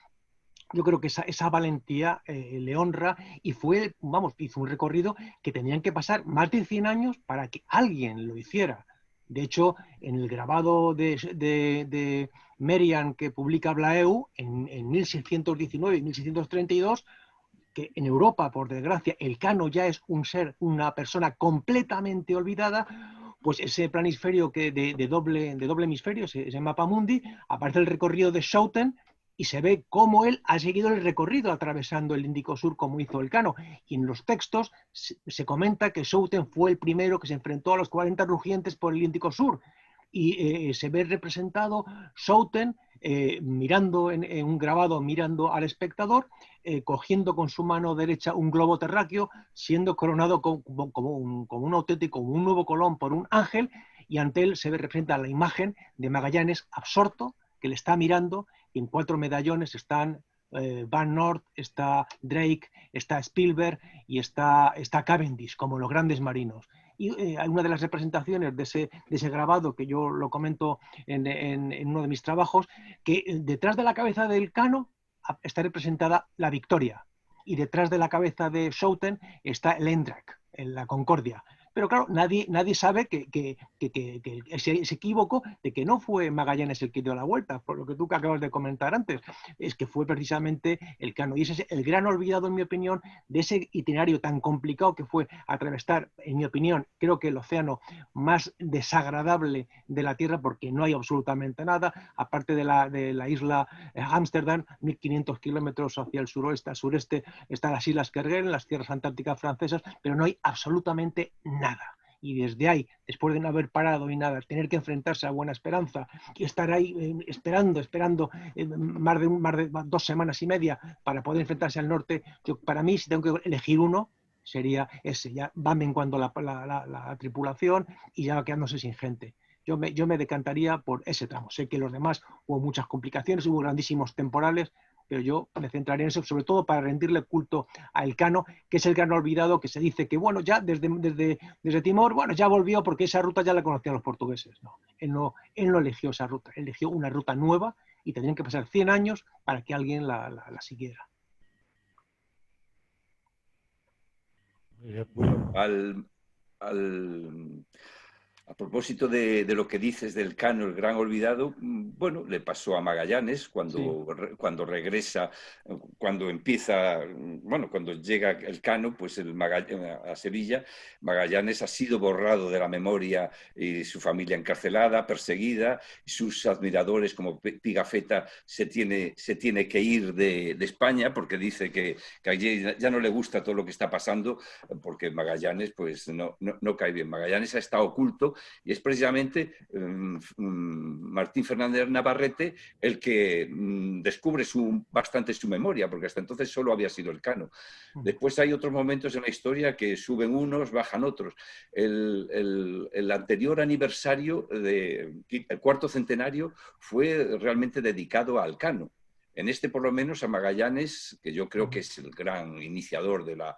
Yo creo que esa valentía le honra, y hizo un recorrido que tenían que pasar más de 100 años para que alguien lo hiciera. De hecho, en el grabado de Merian que publica Blaeu en 1619 y 1632, que en Europa, por desgracia, Elcano ya es una persona completamente olvidada, pues ese planisferio de doble hemisferio, ese mapa mundi, aparece el recorrido de Schouten y se ve cómo él ha seguido el recorrido atravesando el Índico Sur como hizo Elcano. Y en los textos se comenta que Schouten fue el primero que se enfrentó a los 40 rugientes por el Índico Sur. Y se ve representado Schouten mirando en un grabado, mirando al espectador, cogiendo con su mano derecha un globo terráqueo, siendo coronado como un auténtico, como un nuevo Colón por un ángel, y ante él se representa la imagen de Magallanes absorto, que le está mirando, y en 4 medallones están Van Noort, está Drake, está Spielberg y está Cavendish, como los grandes marinos. Y una de las representaciones de ese grabado, que yo lo comento en uno de mis trabajos, que detrás de la cabeza del Elcano está representada la Victoria, y detrás de la cabeza de Schouten está el Endrak, la Concordia. Pero claro, nadie sabe que ese equívoco de que no fue Magallanes el que dio la vuelta, por lo que tú acabas de comentar antes, es que fue precisamente Elcano. Y ese es el gran olvidado, en mi opinión, de ese itinerario tan complicado que fue atravesar, en mi opinión, creo que el océano más desagradable de la Tierra, porque no hay absolutamente nada, aparte de la isla Ámsterdam, 1500 kilómetros hacia el suroeste, al sureste, están las Islas Kerguelen, las tierras antárticas francesas, pero no hay absolutamente nada. Y desde ahí, después de no haber parado y nada, tener que enfrentarse a Buena Esperanza y estar ahí esperando más de 2 semanas y media para poder enfrentarse al norte, para mí, si tengo que elegir uno, sería ese. Ya va menguando la tripulación y ya va quedándose sin gente. Yo me decantaría por ese tramo. Sé que los demás hubo muchas complicaciones, hubo grandísimos temporales, pero yo me centraría en eso, sobre todo para rendirle culto a Elcano, que es el gran olvidado, que se dice que, bueno, ya desde Timor, bueno, ya volvió porque esa ruta ya la conocían los portugueses. No, él no eligió esa ruta, él eligió una ruta nueva, y tendrían que pasar 100 años para que alguien la siguiera. Bueno, al A propósito de lo que dices del Cano, el gran olvidado, bueno, le pasó a Magallanes cuando regresa, cuando empieza, bueno, cuando llega el Cano, pues a Sevilla, Magallanes ha sido borrado de la memoria y su familia encarcelada, perseguida, sus admiradores como Pigafetta se tiene que ir de España porque dice que allí ya no le gusta todo lo que está pasando, porque Magallanes pues no cae bien. Magallanes ha estado oculto y es precisamente Martín Fernández Navarrete el que descubre bastante su memoria, porque hasta entonces solo había sido el Cano. Después hay otros momentos en la historia que suben unos, bajan otros. El anterior aniversario, el cuarto centenario, fue realmente dedicado al Cano. En este, por lo menos, a Magallanes, que yo creo que es el gran iniciador de la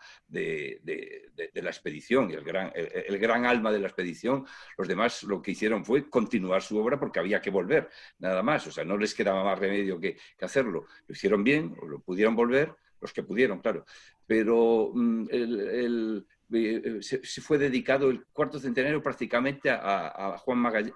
expedición y el gran alma de la expedición, los demás lo que hicieron fue continuar su obra porque había que volver, nada más. O sea, no les quedaba más remedio que hacerlo. Lo hicieron bien, o lo pudieron volver, los que pudieron, claro. Pero se fue dedicado el cuarto centenario prácticamente a Juan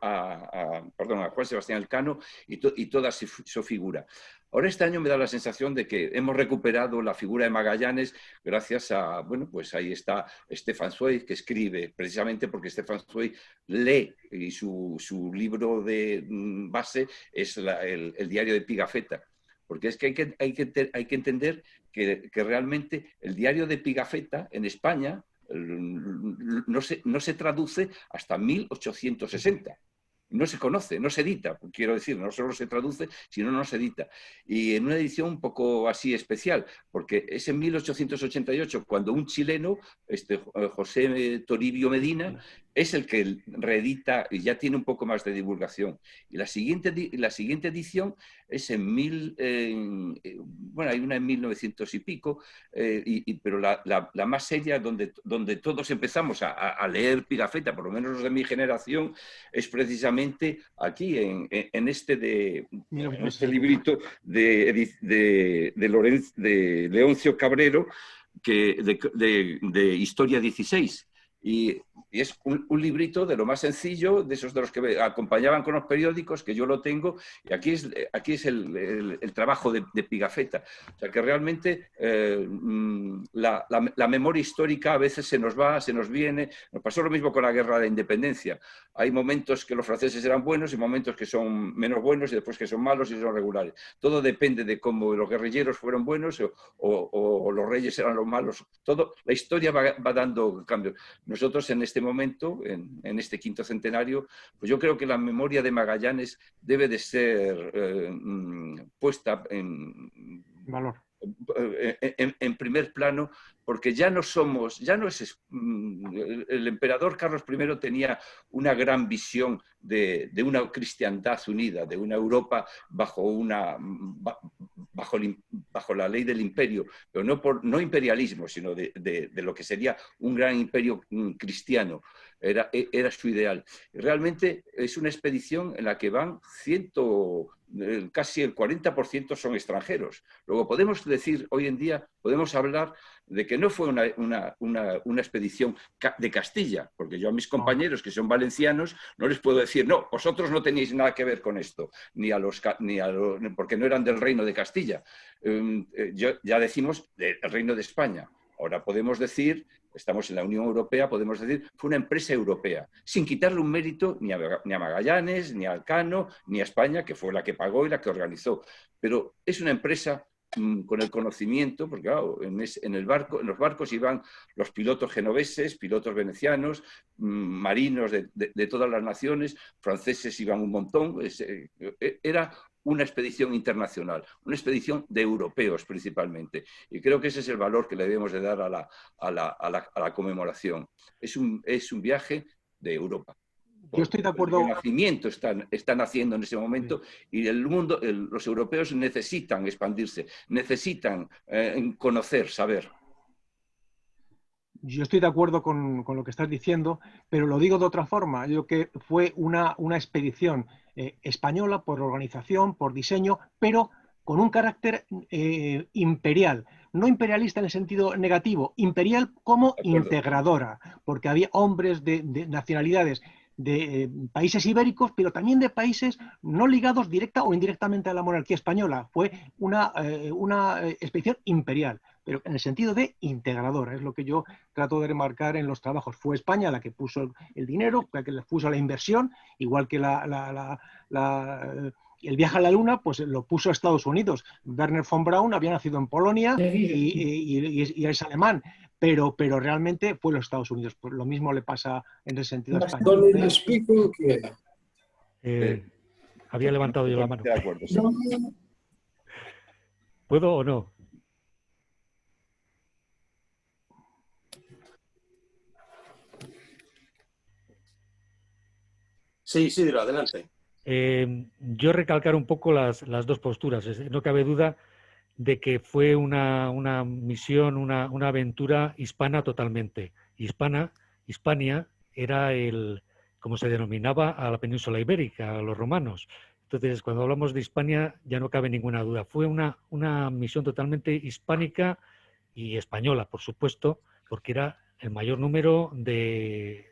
Sebastián Elcano y toda su figura. Ahora este año me da la sensación de que hemos recuperado la figura de Magallanes gracias a, bueno, pues ahí está Stefan Zweig, que escribe, precisamente porque Stefan Zweig lee y su libro de base es el diario de Pigafetta. Porque es que hay que entender que realmente el diario de Pigafetta en España no se traduce hasta 1860. No se conoce, no se edita, quiero decir, no solo se traduce, sino no se edita. Y en una edición un poco así especial, porque es en 1888 cuando un chileno, José Toribio Medina, es el que reedita y ya tiene un poco más de divulgación. Y la siguiente edición es bueno, hay una en 1900 y pico, pero la más seria, donde todos empezamos a leer Pigafetta, por lo menos los de mi generación, es precisamente aquí, en este librito de Leoncio Cabrero, de Historia 16. Y es un librito de lo más sencillo, de esos de los que acompañaban con los periódicos, que yo lo tengo, y aquí es el trabajo de Pigafetta. O sea que realmente la memoria histórica a veces se nos va, se nos viene. Nos pasó lo mismo con la Guerra de Independencia. Hay momentos que los franceses eran buenos y momentos que son menos buenos y después que son malos y son regulares. Todo depende de cómo los guerrilleros fueron buenos o los reyes eran los malos. La historia va dando cambios. Nosotros en este momento, en este quinto centenario, pues yo creo que la memoria de Magallanes debe de ser puesta en valor. En primer plano, porque ya no es el emperador Carlos I tenía una gran visión de una cristiandad unida, de una Europa bajo la ley del imperio, pero no imperialismo, sino de lo que sería un gran imperio cristiano. Era su ideal. Realmente es una expedición en la que van casi el 40% son extranjeros. Luego podemos decir, hoy en día, podemos hablar de que no fue una expedición de Castilla, porque yo a mis compañeros que son valencianos no les puedo decir, no, vosotros no tenéis nada que ver con esto, porque no eran del Reino de Castilla. Ya decimos del Reino de España. Ahora podemos decir, estamos en la Unión Europea, podemos decir, fue una empresa europea, sin quitarle un mérito ni a Magallanes, ni a Elcano, ni a España, que fue la que pagó y la que organizó. Pero es una empresa con el conocimiento, porque claro, en los barcos iban los pilotos genoveses, pilotos venecianos, marinos de todas las naciones, franceses iban un montón. Era una expedición internacional, una expedición de europeos principalmente. Y creo que ese es el valor que le debemos de dar a la conmemoración. Es un viaje de Europa. Yo estoy de acuerdo. El Renacimiento están haciendo en ese momento y el mundo, los europeos necesitan expandirse, necesitan conocer, saber. Yo estoy de acuerdo con lo que estás diciendo, pero lo digo de otra forma. Yo creo que fue una expedición española por organización, por diseño, pero con un carácter imperial. No imperialista en el sentido negativo, imperial como integradora, porque había hombres de nacionalidades países ibéricos, pero también de países no ligados directa o indirectamente a la monarquía española. Fue una expedición imperial, pero en el sentido de integradora, es lo que yo trato de remarcar en los trabajos. Fue España la que puso el dinero, la que le puso la inversión, igual que el viaje a la Luna, pues lo puso Estados Unidos. Werner von Braun había nacido en Polonia y es alemán, pero realmente fue los Estados Unidos. Pues lo mismo le pasa en el sentido a España. Había levantado yo la mano. De acuerdo, sí. ¿Puedo o no? Sí, Isidro, adelante. Yo recalcar un poco las dos posturas. No cabe duda de que fue una misión, una aventura hispana totalmente. Hispania era como se denominaba a la península ibérica, a los romanos. Entonces, cuando hablamos de Hispania, ya no cabe ninguna duda. Fue una misión totalmente hispánica y española, por supuesto, porque era el mayor número de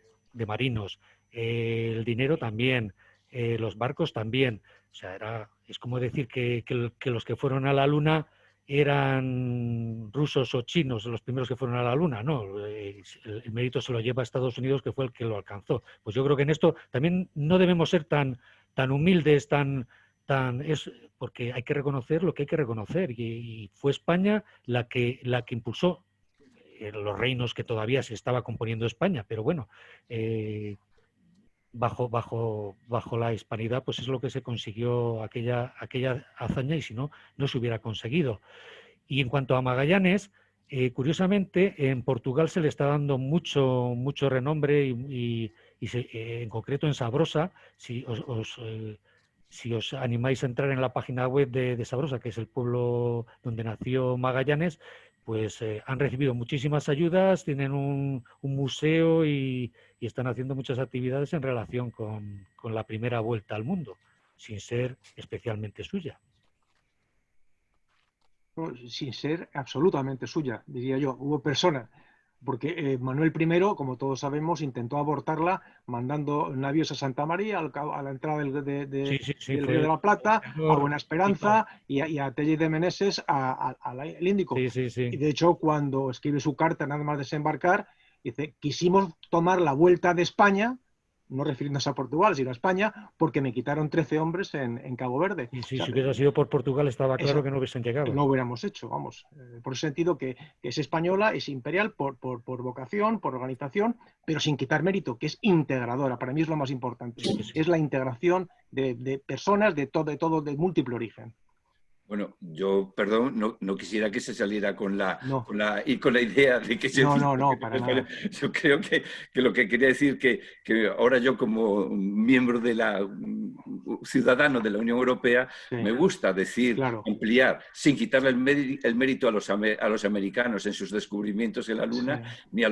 marinos. El dinero también, los barcos también. O sea, es como decir que los que fueron a la Luna eran rusos o chinos los primeros que fueron a la Luna, no, el mérito se lo lleva a Estados Unidos, que fue el que lo alcanzó. Pues yo creo que en esto también no debemos ser tan humildes, porque hay que reconocer lo que hay que reconocer, y fue España la que impulsó los reinos que todavía se estaba componiendo España, pero bueno, bajo la hispanidad, pues es lo que se consiguió aquella hazaña, y si no, no se hubiera conseguido. Y en cuanto a Magallanes, curiosamente, en Portugal se le está dando mucho renombre y en concreto en Sabrosa, si os animáis a entrar en la página web de Sabrosa, que es el pueblo donde nació Magallanes, pues han recibido muchísimas ayudas, tienen un museo y están haciendo muchas actividades en relación con la primera vuelta al mundo, sin ser especialmente suya. Sin ser absolutamente suya, diría yo. Hubo personas, porque Manuel I, como todos sabemos, intentó abortarla mandando navíos a Santa María, a la entrada del Río de la Plata, a Buena Esperanza y a Tellez de Meneses al Índico. Y de hecho, cuando escribe su carta, nada más desembarcar, dice: quisimos tomar la vuelta de España, no refiriéndose a Portugal, sino a España, porque me quitaron 13 hombres en Cabo Verde. Y si hubiera sido por Portugal, estaba claro que no hubiesen llegado. No hubiéramos hecho, vamos. Por ese sentido que es española, es imperial por vocación, por organización, pero sin quitar mérito, que es integradora. Para mí es lo más importante. Sí. Es la integración de personas de múltiple origen. Bueno, yo, perdón, no quisiera que se saliera con la idea de que se... No, para nada. Yo creo que lo que quería decir que ahora yo, como miembro de ciudadano de la Unión Europea, sí, me gusta decir, claro, ampliar, sin quitarle el mérito a los americanos en sus descubrimientos en la Luna, sí, ni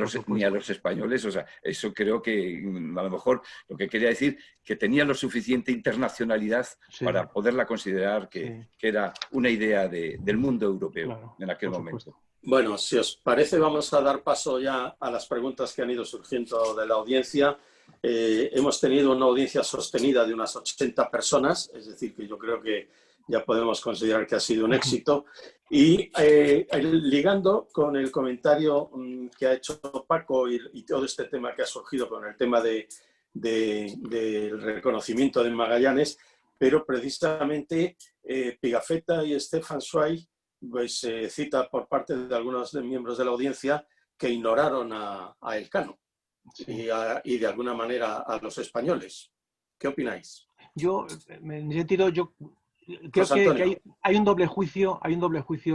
a los españoles. O sea, eso creo que a lo mejor lo que quería decir, que tenía lo suficiente internacionalidad, sí, para poderla considerar que era una idea del mundo europeo, claro, en aquel momento. Bueno, si os parece, vamos a dar paso ya a las preguntas que han ido surgiendo de la audiencia. Hemos tenido una audiencia sostenida de unas 80 personas, es decir, que yo creo que ya podemos considerar que ha sido un éxito. Y ligando con el comentario que ha hecho Paco y todo este tema que ha surgido con el tema del reconocimiento de Magallanes, pero precisamente Pigafetta y Stefan Zweig, pues cita por parte de algunos miembros de la audiencia que ignoraron a Elcano, sí, y de alguna manera a los españoles. ¿Qué opináis? Yo, en ese sentido, yo creo que hay un doble juicio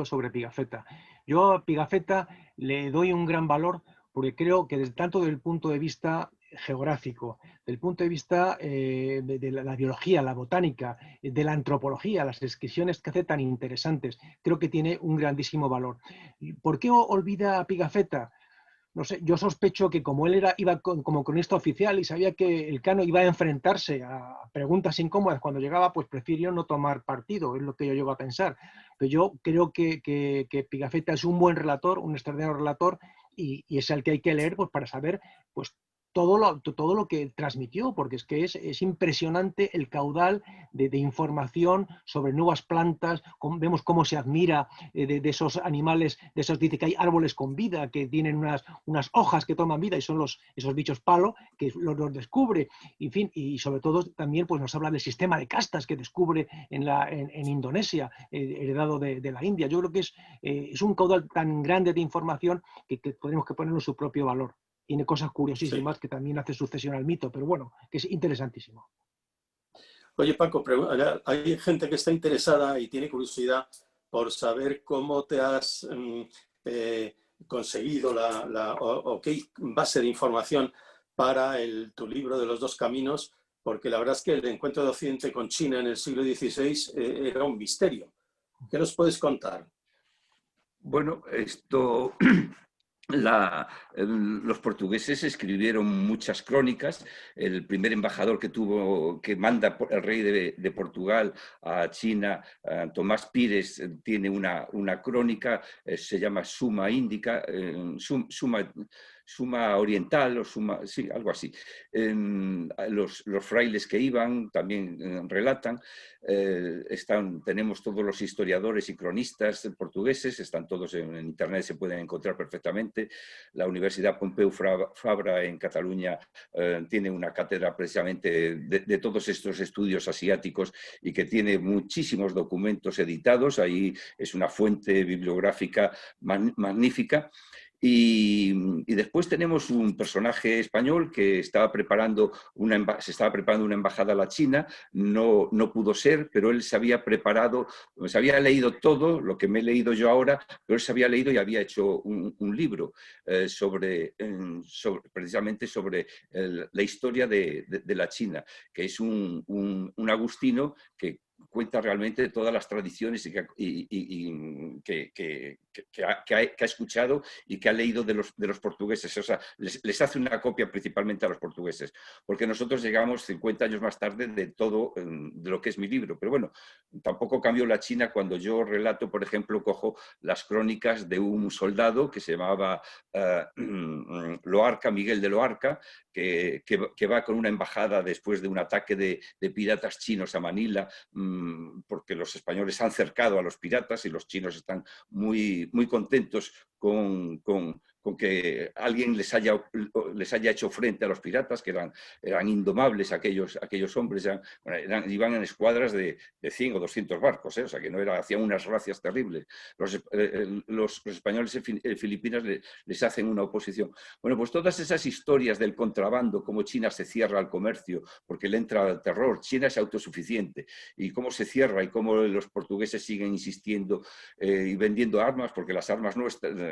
sobre Pigafetta. Yo a Pigafetta le doy un gran valor porque creo que tanto desde el punto de vista geográfico, del punto de vista de la biología, la botánica, de la antropología, las descripciones que hace tan interesantes, creo que tiene un grandísimo valor. ¿Por qué olvida a Pigafetta? No sé, yo sospecho que como él iba como cronista oficial y sabía que Elcano iba a enfrentarse a preguntas incómodas cuando llegaba, pues prefirió no tomar partido, es lo que yo llego a pensar. Pero yo creo que Pigafetta es un buen relator, un extraordinario relator, y es el que hay que leer, pues, para saber, pues, todo lo que transmitió, porque es que es impresionante el caudal de información sobre nuevas plantas. Vemos cómo se admira de esos animales, de esos, dice que hay árboles con vida, que tienen unas hojas que toman vida y son esos bichos palo, que los descubre, en fin, y sobre todo también pues, nos habla del sistema de castas que descubre en Indonesia, heredado de la India. Yo creo que es un caudal tan grande de información que tenemos que ponerlo en su propio valor. Tiene cosas curiosísimas que también hace sucesión al mito, pero bueno, que es interesantísimo. Oye, Paco, hay gente que está interesada y tiene curiosidad por saber cómo te has conseguido o qué base de información para tu libro de los dos caminos, porque la verdad es que el encuentro de Occidente con China en el siglo XVI era un misterio. ¿Qué nos puedes contar? Bueno, los portugueses escribieron muchas crónicas. El primer embajador que manda el rey de Portugal a China, Tomás Pires, tiene una crónica, se llama Suma Índica, Suma Oriental, o sí, algo así. Los frailes que iban también relatan. Tenemos todos los historiadores y cronistas portugueses, están todos en internet, se pueden encontrar perfectamente. La Universidad Pompeu Fabra en Cataluña tiene una cátedra precisamente de todos estos estudios asiáticos y que tiene muchísimos documentos editados. Ahí es una fuente bibliográfica magnífica. Y después tenemos un personaje español que se estaba preparando una embajada a la China, no pudo ser, pero él se había preparado, se había leído todo lo que me he leído yo ahora, pero él se había leído y había hecho un libro precisamente sobre la historia de la China, que es un agustino que cuenta realmente todas las tradiciones que ha escuchado y que ha leído de los portugueses. O sea, les hace una copia principalmente a los portugueses, porque nosotros llegamos 50 años más tarde de todo de lo que es mi libro. Pero bueno, tampoco cambió la China cuando yo relato, por ejemplo, cojo las crónicas de un soldado que se llamaba Loarca, Miguel de Loarca, que va con una embajada después de un ataque de piratas chinos a Manila, porque los españoles han cercado a los piratas y los chinos están muy contentos con que alguien les haya hecho frente a los piratas, que eran indomables aquellos hombres, iban en escuadras de 100 o 200 barcos, o sea que hacían unas racias terribles. Los españoles en Filipinas les hacen una oposición. Bueno, pues todas esas historias del contrabando, cómo China se cierra al comercio porque le entra el terror, China es autosuficiente, y cómo se cierra y cómo los portugueses siguen insistiendo y vendiendo armas, porque las armas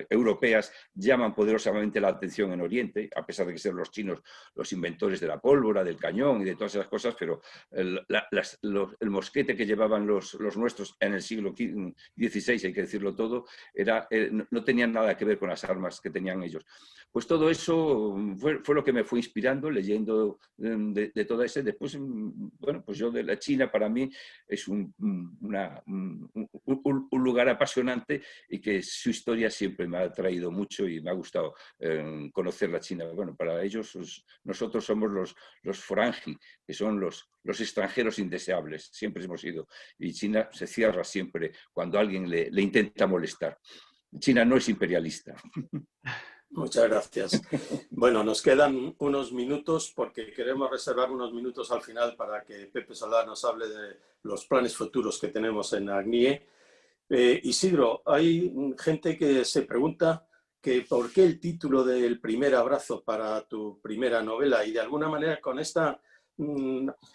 europeas llaman poderosamente la atención en Oriente, a pesar de que sean los chinos los inventores de la pólvora, del cañón y de todas esas cosas, pero el mosquete que llevaban los nuestros en el siglo XVI, hay que decirlo todo, no tenían nada que ver con las armas que tenían ellos. Pues todo eso fue lo que me fue inspirando, leyendo de todo ese. Después, bueno, pues yo de la China para mí es un lugar apasionante y que su historia siempre me ha atraído mucho y me ha gustado conocer la China. Bueno, para ellos nosotros somos los forangi, que son los extranjeros indeseables, siempre hemos sido. Y China se cierra siempre cuando alguien le intenta molestar. China no es imperialista. Muchas gracias. Bueno, nos quedan unos minutos porque queremos reservar unos minutos al final para que Pepe Solá nos hable de los planes futuros que tenemos en ACNIE. Isidro, hay gente que se pregunta que por qué el título del primer abrazo para tu primera novela, y de alguna manera con esta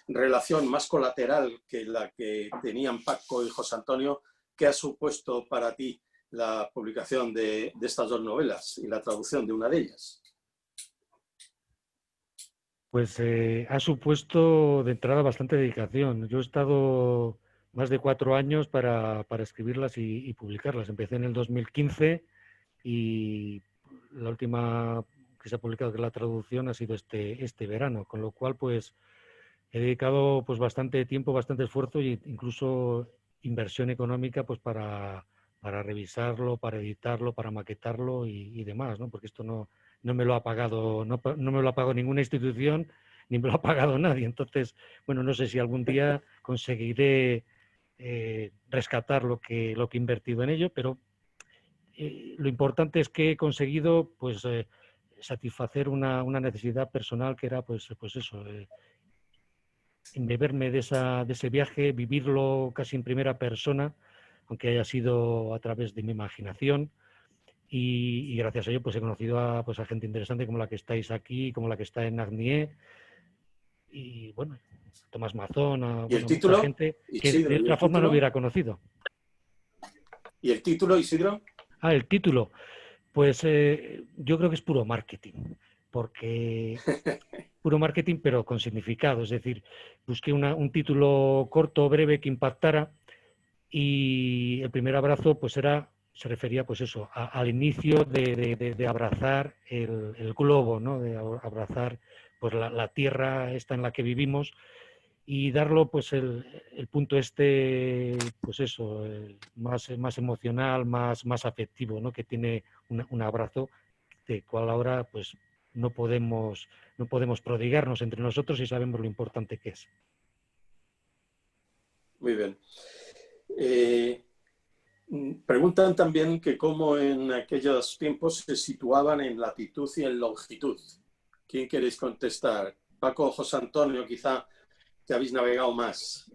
relación más colateral que la que tenían Paco y José Antonio, ¿qué ha supuesto para ti la publicación de estas dos novelas y la traducción de una de ellas? Pues ha supuesto de entrada bastante dedicación. Yo he estado más de 4 años para escribirlas y publicarlas. Empecé en el 2015 y la última que se ha publicado, que es la traducción, ha sido este verano, con lo cual pues he dedicado pues bastante tiempo, bastante esfuerzo e incluso inversión económica pues para revisarlo, para editarlo, para maquetarlo y demás, ¿no? Porque esto no no me lo ha pagado, no me lo ha pagado ninguna institución, ni me lo ha pagado nadie. Entonces, bueno, no sé si algún día conseguiré rescatar lo que he invertido en ello, pero lo importante es que he conseguido pues satisfacer una necesidad personal que era pues eso, embeberme de ese viaje, vivirlo casi en primera persona, aunque haya sido a través de mi imaginación. Y gracias a ello pues he conocido a gente interesante como la que estáis aquí, como la que está en Agnié, y bueno, Tomás Mazón, ¿Y el bueno, mucha título? gente que Isidro, de ¿y otra el forma no título? hubiera conocido. ¿Y el título, Isidro? El título, pues yo creo que es puro marketing, porque puro marketing pero con significado, es decir, busqué un título corto, breve, que impactara, y el primer abrazo pues se refería pues eso, al inicio de abrazar el globo, ¿no? De abrazar pues la tierra esta en la que vivimos, y darlo pues el punto pues eso, más emocional, más afectivo, ¿no? Que tiene un abrazo, de cual ahora pues no podemos prodigarnos entre nosotros y sabemos lo importante que es. Muy bien. Preguntan también que cómo en aquellos tiempos se situaban en latitud y en longitud. ¿Quién queréis contestar? Paco o José Antonio, quizá que habéis navegado más.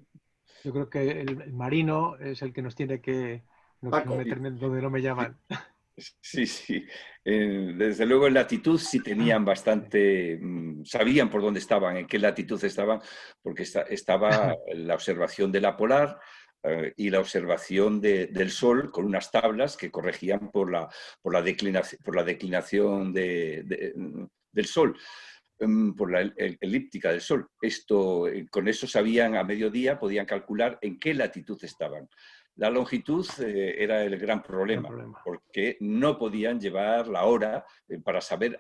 Yo creo que el marino es el que nos tiene que no Paco. meterme donde no me llaman. Sí, sí. Desde luego en latitud sí tenían bastante, sabían por dónde estaban, en qué latitud estaban, porque estaba la observación de la polar y la observación del sol con unas tablas que corregían por la declinación del sol, por la elíptica del sol. Con eso sabían a mediodía, podían calcular en qué latitud estaban. La longitud era el gran problema, porque no podían llevar la hora para saber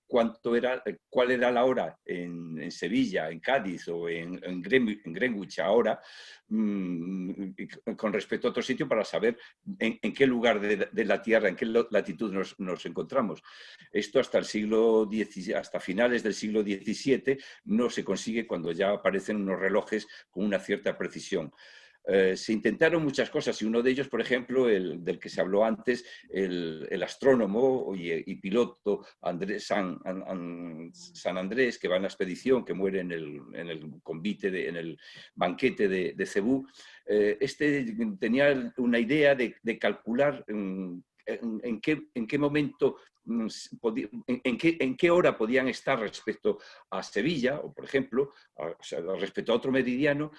cuál era la hora en Sevilla, en Cádiz o en Greenwich ahora, con respecto a otro sitio, para saber en qué lugar de la Tierra, en qué latitud nos encontramos. Esto hasta finales del siglo XVII no se consigue, cuando ya aparecen unos relojes con una cierta precisión. Se intentaron muchas cosas, y uno de ellos, por ejemplo, del que se habló antes, el astrónomo y piloto San Andrés, que va en la expedición, que muere en el banquete de Cebú. Tenía una idea de calcular en qué momento, en qué hora podían estar respecto a Sevilla, o por ejemplo, respecto a otro meridiano,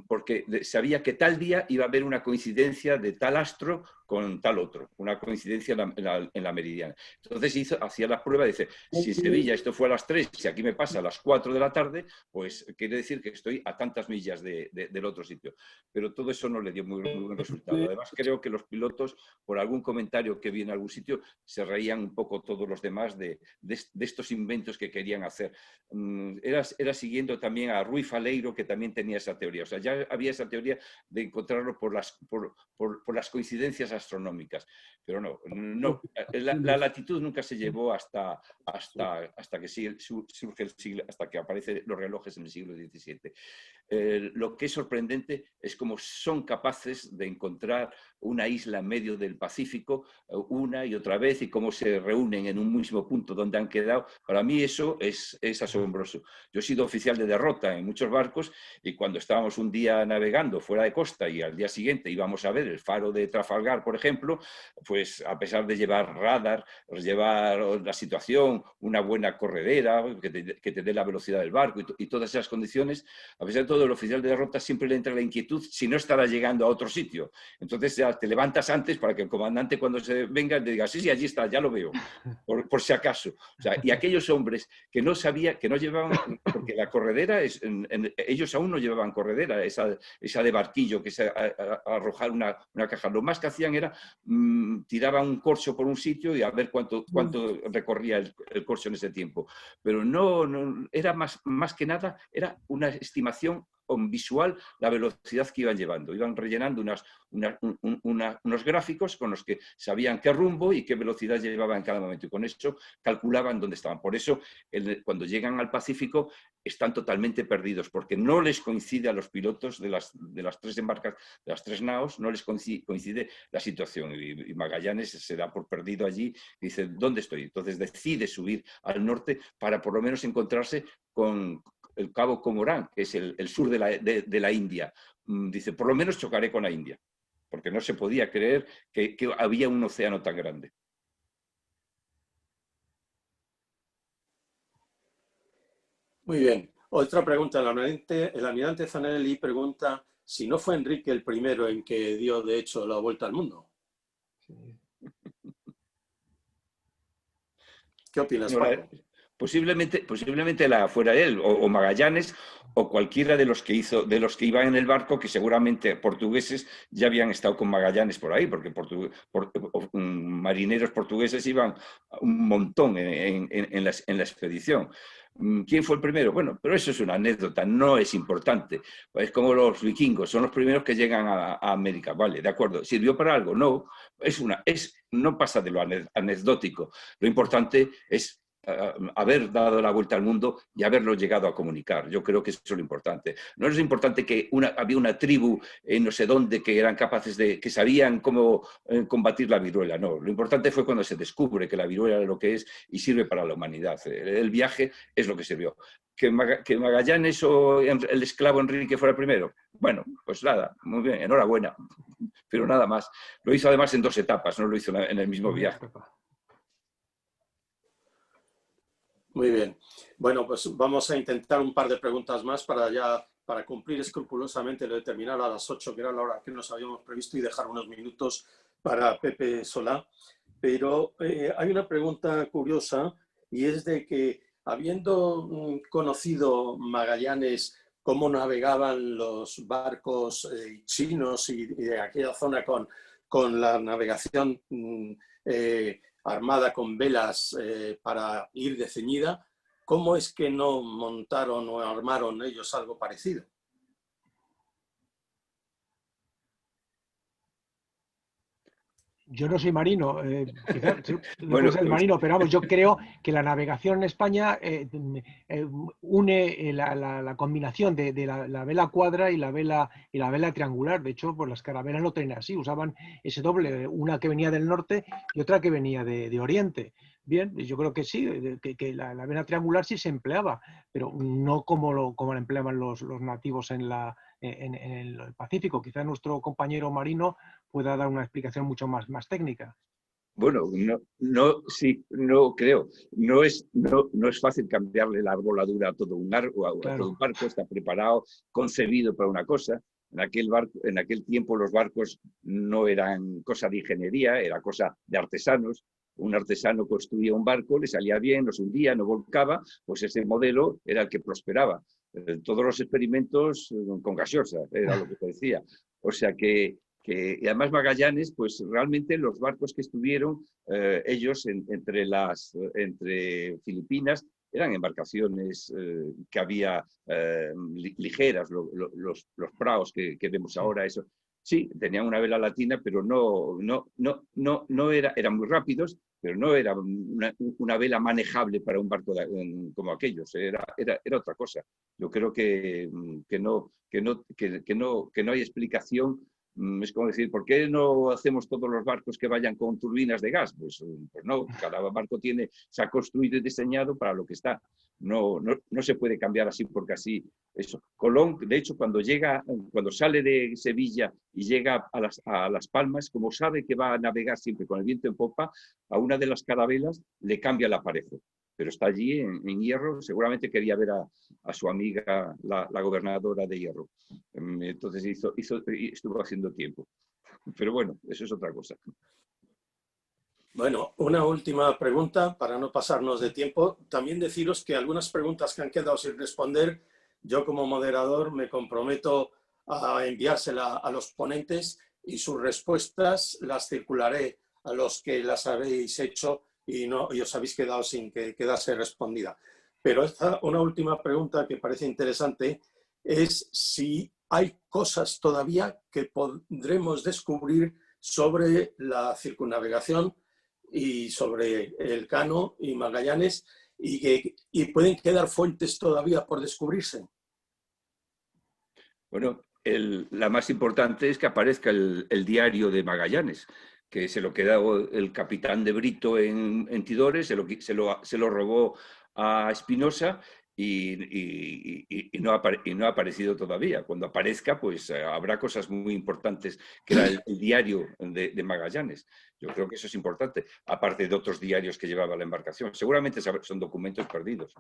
porque sabía que tal día iba a haber una coincidencia de tal astro con tal otro, una coincidencia en la meridiana. Entonces hacía la prueba, dice, si en Sevilla esto fue a las 3, si aquí me pasa a las 4 de la tarde, pues quiere decir que estoy a tantas millas del otro sitio. Pero todo eso no le dio muy buen resultado. Además, creo que los pilotos, por algún comentario que vi en algún sitio, se reían un poco todos los demás de estos inventos que querían hacer. Era siguiendo también a Ruy Faleiro, que también tenía esa teoría. O sea, ya había esa teoría de encontrarlo por las coincidencias astronómicas. Pero no, la latitud nunca se llevó hasta que surge el siglo, hasta que aparecen los relojes en el siglo XVII. Lo que es sorprendente es cómo son capaces de encontrar una isla en medio del Pacífico una y otra vez, y cómo se reúnen en un mismo punto donde han quedado. Para mí eso es asombroso. Yo he sido oficial de derrota en muchos barcos, y cuando estábamos un día navegando fuera de costa y al día siguiente íbamos a ver el faro de Trafalgar, por ejemplo, pues a pesar de llevar radar, llevar la situación, una buena corredera que te dé la velocidad del barco y todas esas condiciones, a pesar de todo, el oficial de derrota siempre le entra la inquietud si no estará llegando a otro sitio. Entonces ya te levantas antes para que el comandante, cuando se venga, te diga, sí, allí está, ya lo veo, por si acaso. O sea, y aquellos hombres que no llevaban, porque la corredera, ellos aún no llevaban corredera, esa de barquillo, que es arrojar una caja. Lo más que hacían era tiraban un corcho por un sitio y a ver cuánto recorría el corcho en ese tiempo. Pero no era más que nada, era una estimación visual la velocidad que iban llevando. Iban rellenando unos gráficos con los que sabían qué rumbo y qué velocidad llevaban en cada momento. Y con eso calculaban dónde estaban. Por eso, cuando llegan al Pacífico, están totalmente perdidos, porque no les coincide a los pilotos de las tres embarcaciones, de las tres naos, no les coincide la situación. Y Magallanes se da por perdido allí y dice, ¿dónde estoy? Entonces decide subir al norte para por lo menos encontrarse con el Cabo Comorán, que es el sur de la India. Dice, por lo menos chocaré con la India, porque no se podía creer que había un océano tan grande. Muy bien. Otra pregunta. El almirante Zanelli pregunta si no fue Enrique el primero en que dio, de hecho, la vuelta al mundo. ¿Qué opinas, Paco? Posiblemente fuera él, o Magallanes, o cualquiera de los que iban en el barco, que seguramente portugueses ya habían estado con Magallanes por ahí, porque marineros portugueses iban un montón en la expedición. ¿Quién fue el primero? Bueno, pero eso es una anécdota, no es importante. Es como los vikingos, son los primeros que llegan a América. Vale, de acuerdo. ¿Sirvió para algo? No. No pasa de lo anecdótico. Lo importante es haber dado la vuelta al mundo y haberlo llegado a comunicar. Yo creo que eso es lo importante. No es importante que había una tribu en no sé dónde que eran capaces que sabían cómo combatir la viruela. No, lo importante fue cuando se descubre que la viruela es lo que es y sirve para la humanidad. El viaje es lo que sirvió. ¿Que Magallanes o el esclavo Enrique fuera el primero? Bueno, pues nada, muy bien, enhorabuena, pero nada más. Lo hizo además en 2 etapas, no lo hizo en el mismo viaje. Muy bien. Bueno, pues vamos a intentar un par de preguntas más para cumplir escrupulosamente lo de terminar a las 8, que era la hora que nos habíamos previsto, y dejar unos minutos para Pepe Solá. Pero hay una pregunta curiosa, y es de que, habiendo conocido Magallanes cómo navegaban los barcos chinos y de aquella zona con la navegación armada con velas para ir de ceñida, ¿cómo es que no montaron o armaron ellos algo parecido? Yo no soy marino, quizás no Bueno, puede ser marino, pero vamos, yo creo que la navegación en España une la combinación de la vela cuadra y la vela triangular. De hecho, pues las carabelas lo tenían así, usaban ese doble, una que venía del norte y otra que venía de oriente. Bien, yo creo que sí, que la vela triangular sí se empleaba, pero no como la empleaban los nativos en el Pacífico. Quizás nuestro compañero marino pueda dar una explicación mucho más técnica. Bueno, no creo. No es fácil cambiarle la arboladura a todo un barco, está preparado, concebido para una cosa. En aquel tiempo los barcos no eran cosa de ingeniería, era cosa de artesanos. Un artesano construía un barco, le salía bien, no se hundía, no volcaba, pues ese modelo era el que prosperaba. Todos los experimentos con gaseosa, era lo que se decía. O sea que y además Magallanes, pues realmente los barcos que estuvieron, ellos entre Filipinas, eran embarcaciones que había ligeras, los praos que vemos ahora, eso. Sí, tenían una vela latina, pero eran muy rápidos, pero no era una vela manejable para un barco como aquellos, era otra cosa. Yo creo que no hay explicación. Es como decir, ¿por qué no hacemos todos los barcos que vayan con turbinas de gas? Pues no, cada barco se ha construido y diseñado para lo que está. No se puede cambiar así porque así. Eso. Colón, de hecho, cuando sale de Sevilla y llega a Las Palmas, como sabe que va a navegar siempre con el viento en popa, a una de las carabelas le cambia el aparejo. Pero está allí en Hierro, seguramente quería ver a su amiga, la gobernadora de Hierro. Entonces estuvo haciendo tiempo. Pero bueno, eso es otra cosa. Bueno, una última pregunta para no pasarnos de tiempo. También deciros que algunas preguntas que han quedado sin responder, yo como moderador me comprometo a enviársela a los ponentes y sus respuestas las circularé a los que las habéis hecho y os habéis quedado sin que quedase respondida. Pero una última pregunta que parece interesante es si hay cosas todavía que podremos descubrir sobre la circunnavegación y sobre Elcano y Magallanes y pueden quedar fuentes todavía por descubrirse. Bueno, la más importante es que aparezca el diario de Magallanes, que se lo quedó el capitán de Brito en Tidores, se lo robó a Espinosa y no ha aparecido todavía. Cuando aparezca, pues habrá cosas muy importantes, que era el diario de Magallanes. Yo creo que eso es importante, aparte de otros diarios que llevaba la embarcación. Seguramente son documentos perdidos.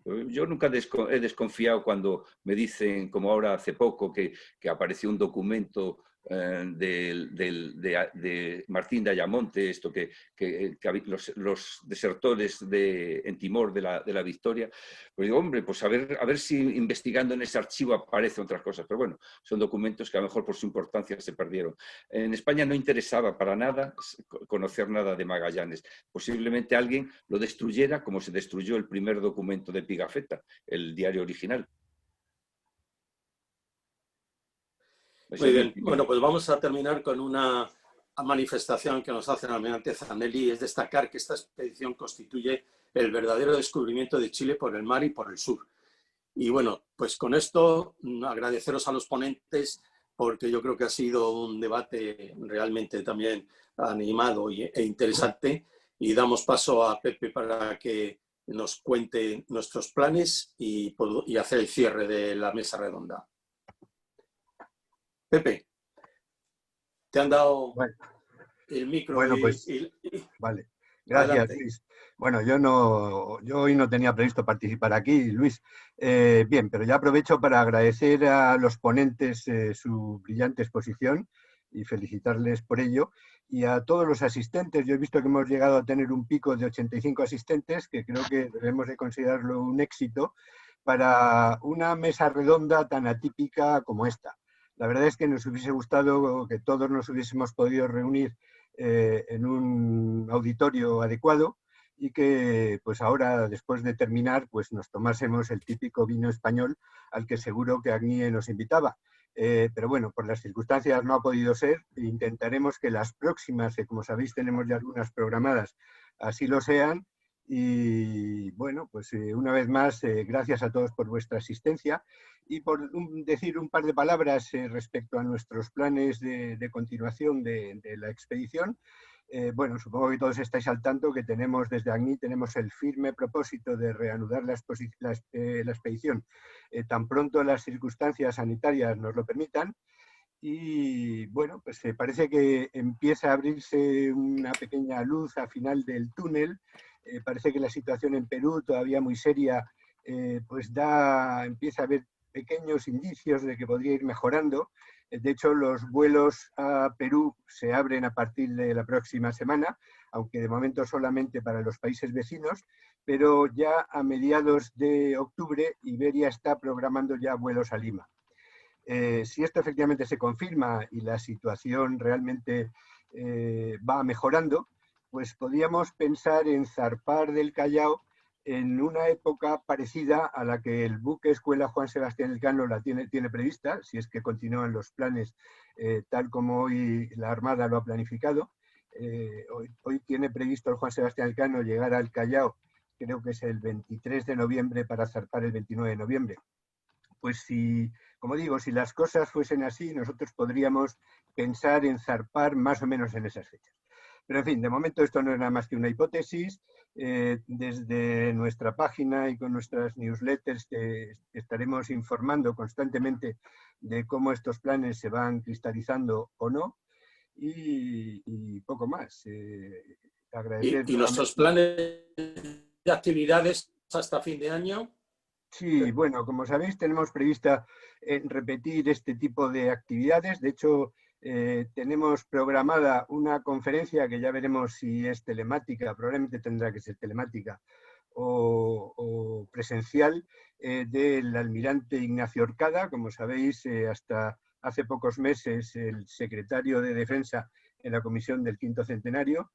Yo nunca he desconfiado cuando me dicen, como ahora hace poco, que apareció un documento de Martín de Ayamonte, esto que los desertores en Timor de la Victoria. Pues digo, hombre, pues a ver si investigando en ese archivo aparecen otras cosas. Pero bueno, son documentos que a lo mejor por su importancia se perdieron. En España no interesaba para nada conocer nada de Magallanes. Posiblemente alguien lo destruyera como se destruyó el primer documento de Pigafetta, el diario original. Muy bien. Bueno, pues vamos a terminar con una manifestación que nos hace el almirante Zanelli, es destacar que esta expedición constituye el verdadero descubrimiento de Chile por el mar y por el sur. Y bueno, pues con esto agradeceros a los ponentes, porque yo creo que ha sido un debate realmente también animado e interesante, y damos paso a Pepe para que nos cuente nuestros planes y hacer el cierre de la mesa redonda. Pepe, te han dado el micro. Bueno, pues, vale. Gracias, adelante. Luis. Bueno, yo hoy no tenía previsto participar aquí, Luis. Bien, pero ya aprovecho para agradecer a los ponentes su brillante exposición y felicitarles por ello. Y a todos los asistentes, yo he visto que hemos llegado a tener un pico de 85 asistentes, que creo que debemos de considerarlo un éxito para una mesa redonda tan atípica como esta. La verdad es que nos hubiese gustado que todos nos hubiésemos podido reunir en un auditorio adecuado y que pues ahora, después de terminar, pues nos tomásemos el típico vino español al que seguro que Agnie nos invitaba. Pero bueno, por las circunstancias no ha podido ser. Intentaremos que las próximas, que como sabéis tenemos ya algunas programadas, así lo sean. Y bueno, pues una vez más, gracias a todos por vuestra asistencia y por decir un par de palabras respecto a nuestros planes de continuación de la expedición. Bueno, supongo que todos estáis al tanto que tenemos desde Agni tenemos el firme propósito de reanudar la expedición tan pronto las circunstancias sanitarias nos lo permitan. Y bueno, pues parece que empieza a abrirse una pequeña luz al final del túnel. Parece que la situación en Perú, todavía muy seria, pues empieza a haber pequeños indicios de que podría ir mejorando. De hecho, los vuelos a Perú se abren a partir de la próxima semana, aunque de momento solamente para los países vecinos, pero ya a mediados de octubre Iberia está programando ya vuelos a Lima. Si esto efectivamente se confirma y la situación realmente va mejorando, pues podríamos pensar en zarpar del Callao en una época parecida a la que el buque Escuela Juan Sebastián Elcano la tiene prevista, si es que continúan los planes tal como hoy la Armada lo ha planificado. Hoy tiene previsto el Juan Sebastián Elcano llegar al Callao, creo que es el 23 de noviembre para zarpar el 29 de noviembre. Pues como digo, si las cosas fuesen así, nosotros podríamos pensar en zarpar más o menos en esas fechas. Pero en fin, de momento esto no es nada más que una hipótesis. Desde nuestra página y con nuestras newsletters estaremos informando constantemente de cómo estos planes se van cristalizando o no. Y poco más. Agradecer ¿Y nuestros planes de actividades hasta fin de año? Sí, bueno, como sabéis, tenemos prevista repetir este tipo de actividades. De hecho, tenemos programada una conferencia que ya veremos si es telemática, probablemente tendrá que ser telemática o presencial, del almirante Ignacio Orcada. Como sabéis, hasta hace pocos meses el secretario de Defensa en la Comisión del Quinto Centenario,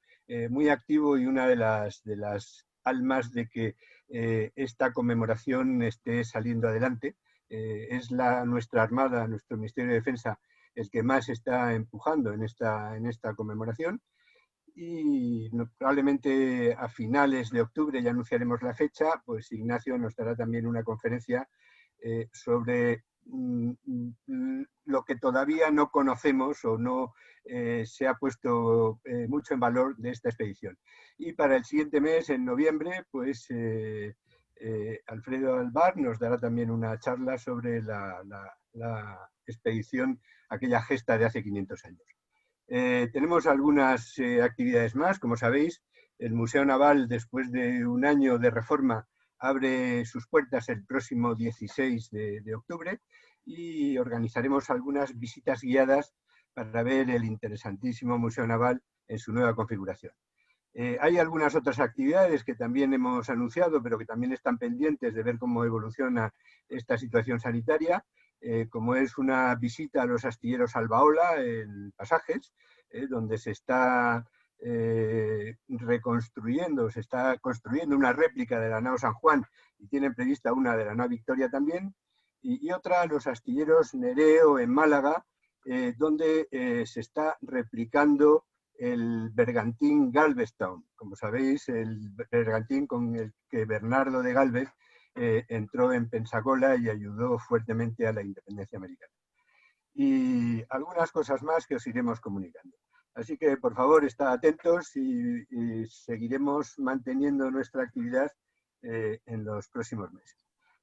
muy activo y una de las almas de que esta conmemoración esté saliendo adelante. es nuestra Armada, nuestro Ministerio de Defensa, el que más está empujando en esta conmemoración. Y probablemente a finales de octubre, ya anunciaremos la fecha, pues Ignacio nos dará también una conferencia sobre lo que todavía no conocemos o no se ha puesto mucho en valor de esta expedición. Y para el siguiente mes, en noviembre, pues Alfredo Alvar nos dará también una charla sobre la expedición, aquella gesta de hace 500 años. Tenemos algunas actividades más, como sabéis. El Museo Naval, después de un año de reforma, abre sus puertas el próximo 16 de octubre y organizaremos algunas visitas guiadas para ver el interesantísimo Museo Naval en su nueva configuración. Hay algunas otras actividades que también hemos anunciado, pero que también están pendientes de ver cómo evoluciona esta situación sanitaria, como es una visita a los astilleros Albaola en Pasajes, donde se está reconstruyendo, se está construyendo una réplica de la nao San Juan y tienen prevista una de la nao Victoria también, y otra a los astilleros Nereo en Málaga, donde se está replicando el bergantín Galveston. Como sabéis, el bergantín con el que Bernardo de Galvez entró en Pensacola y ayudó fuertemente a la independencia americana. Y algunas cosas más que os iremos comunicando. Así que, por favor, estad atentos y seguiremos manteniendo nuestra actividad en los próximos meses.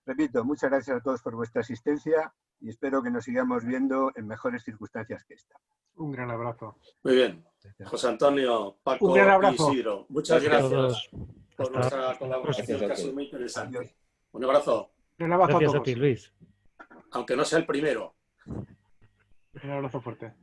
Repito, muchas gracias a todos por vuestra asistencia y espero que nos sigamos viendo en mejores circunstancias que esta. Un gran abrazo. Muy bien. José Antonio, Paco Un gran y abrazo. Isidro, muchas Gracias a gracias todos. por Hasta vuestra la colaboración, próxima. que ha sido muy interesante. Adiós. Un abrazo, Un abrazo Gracias a a todos. ti, Luis. aunque no sea el primero. Un abrazo fuerte.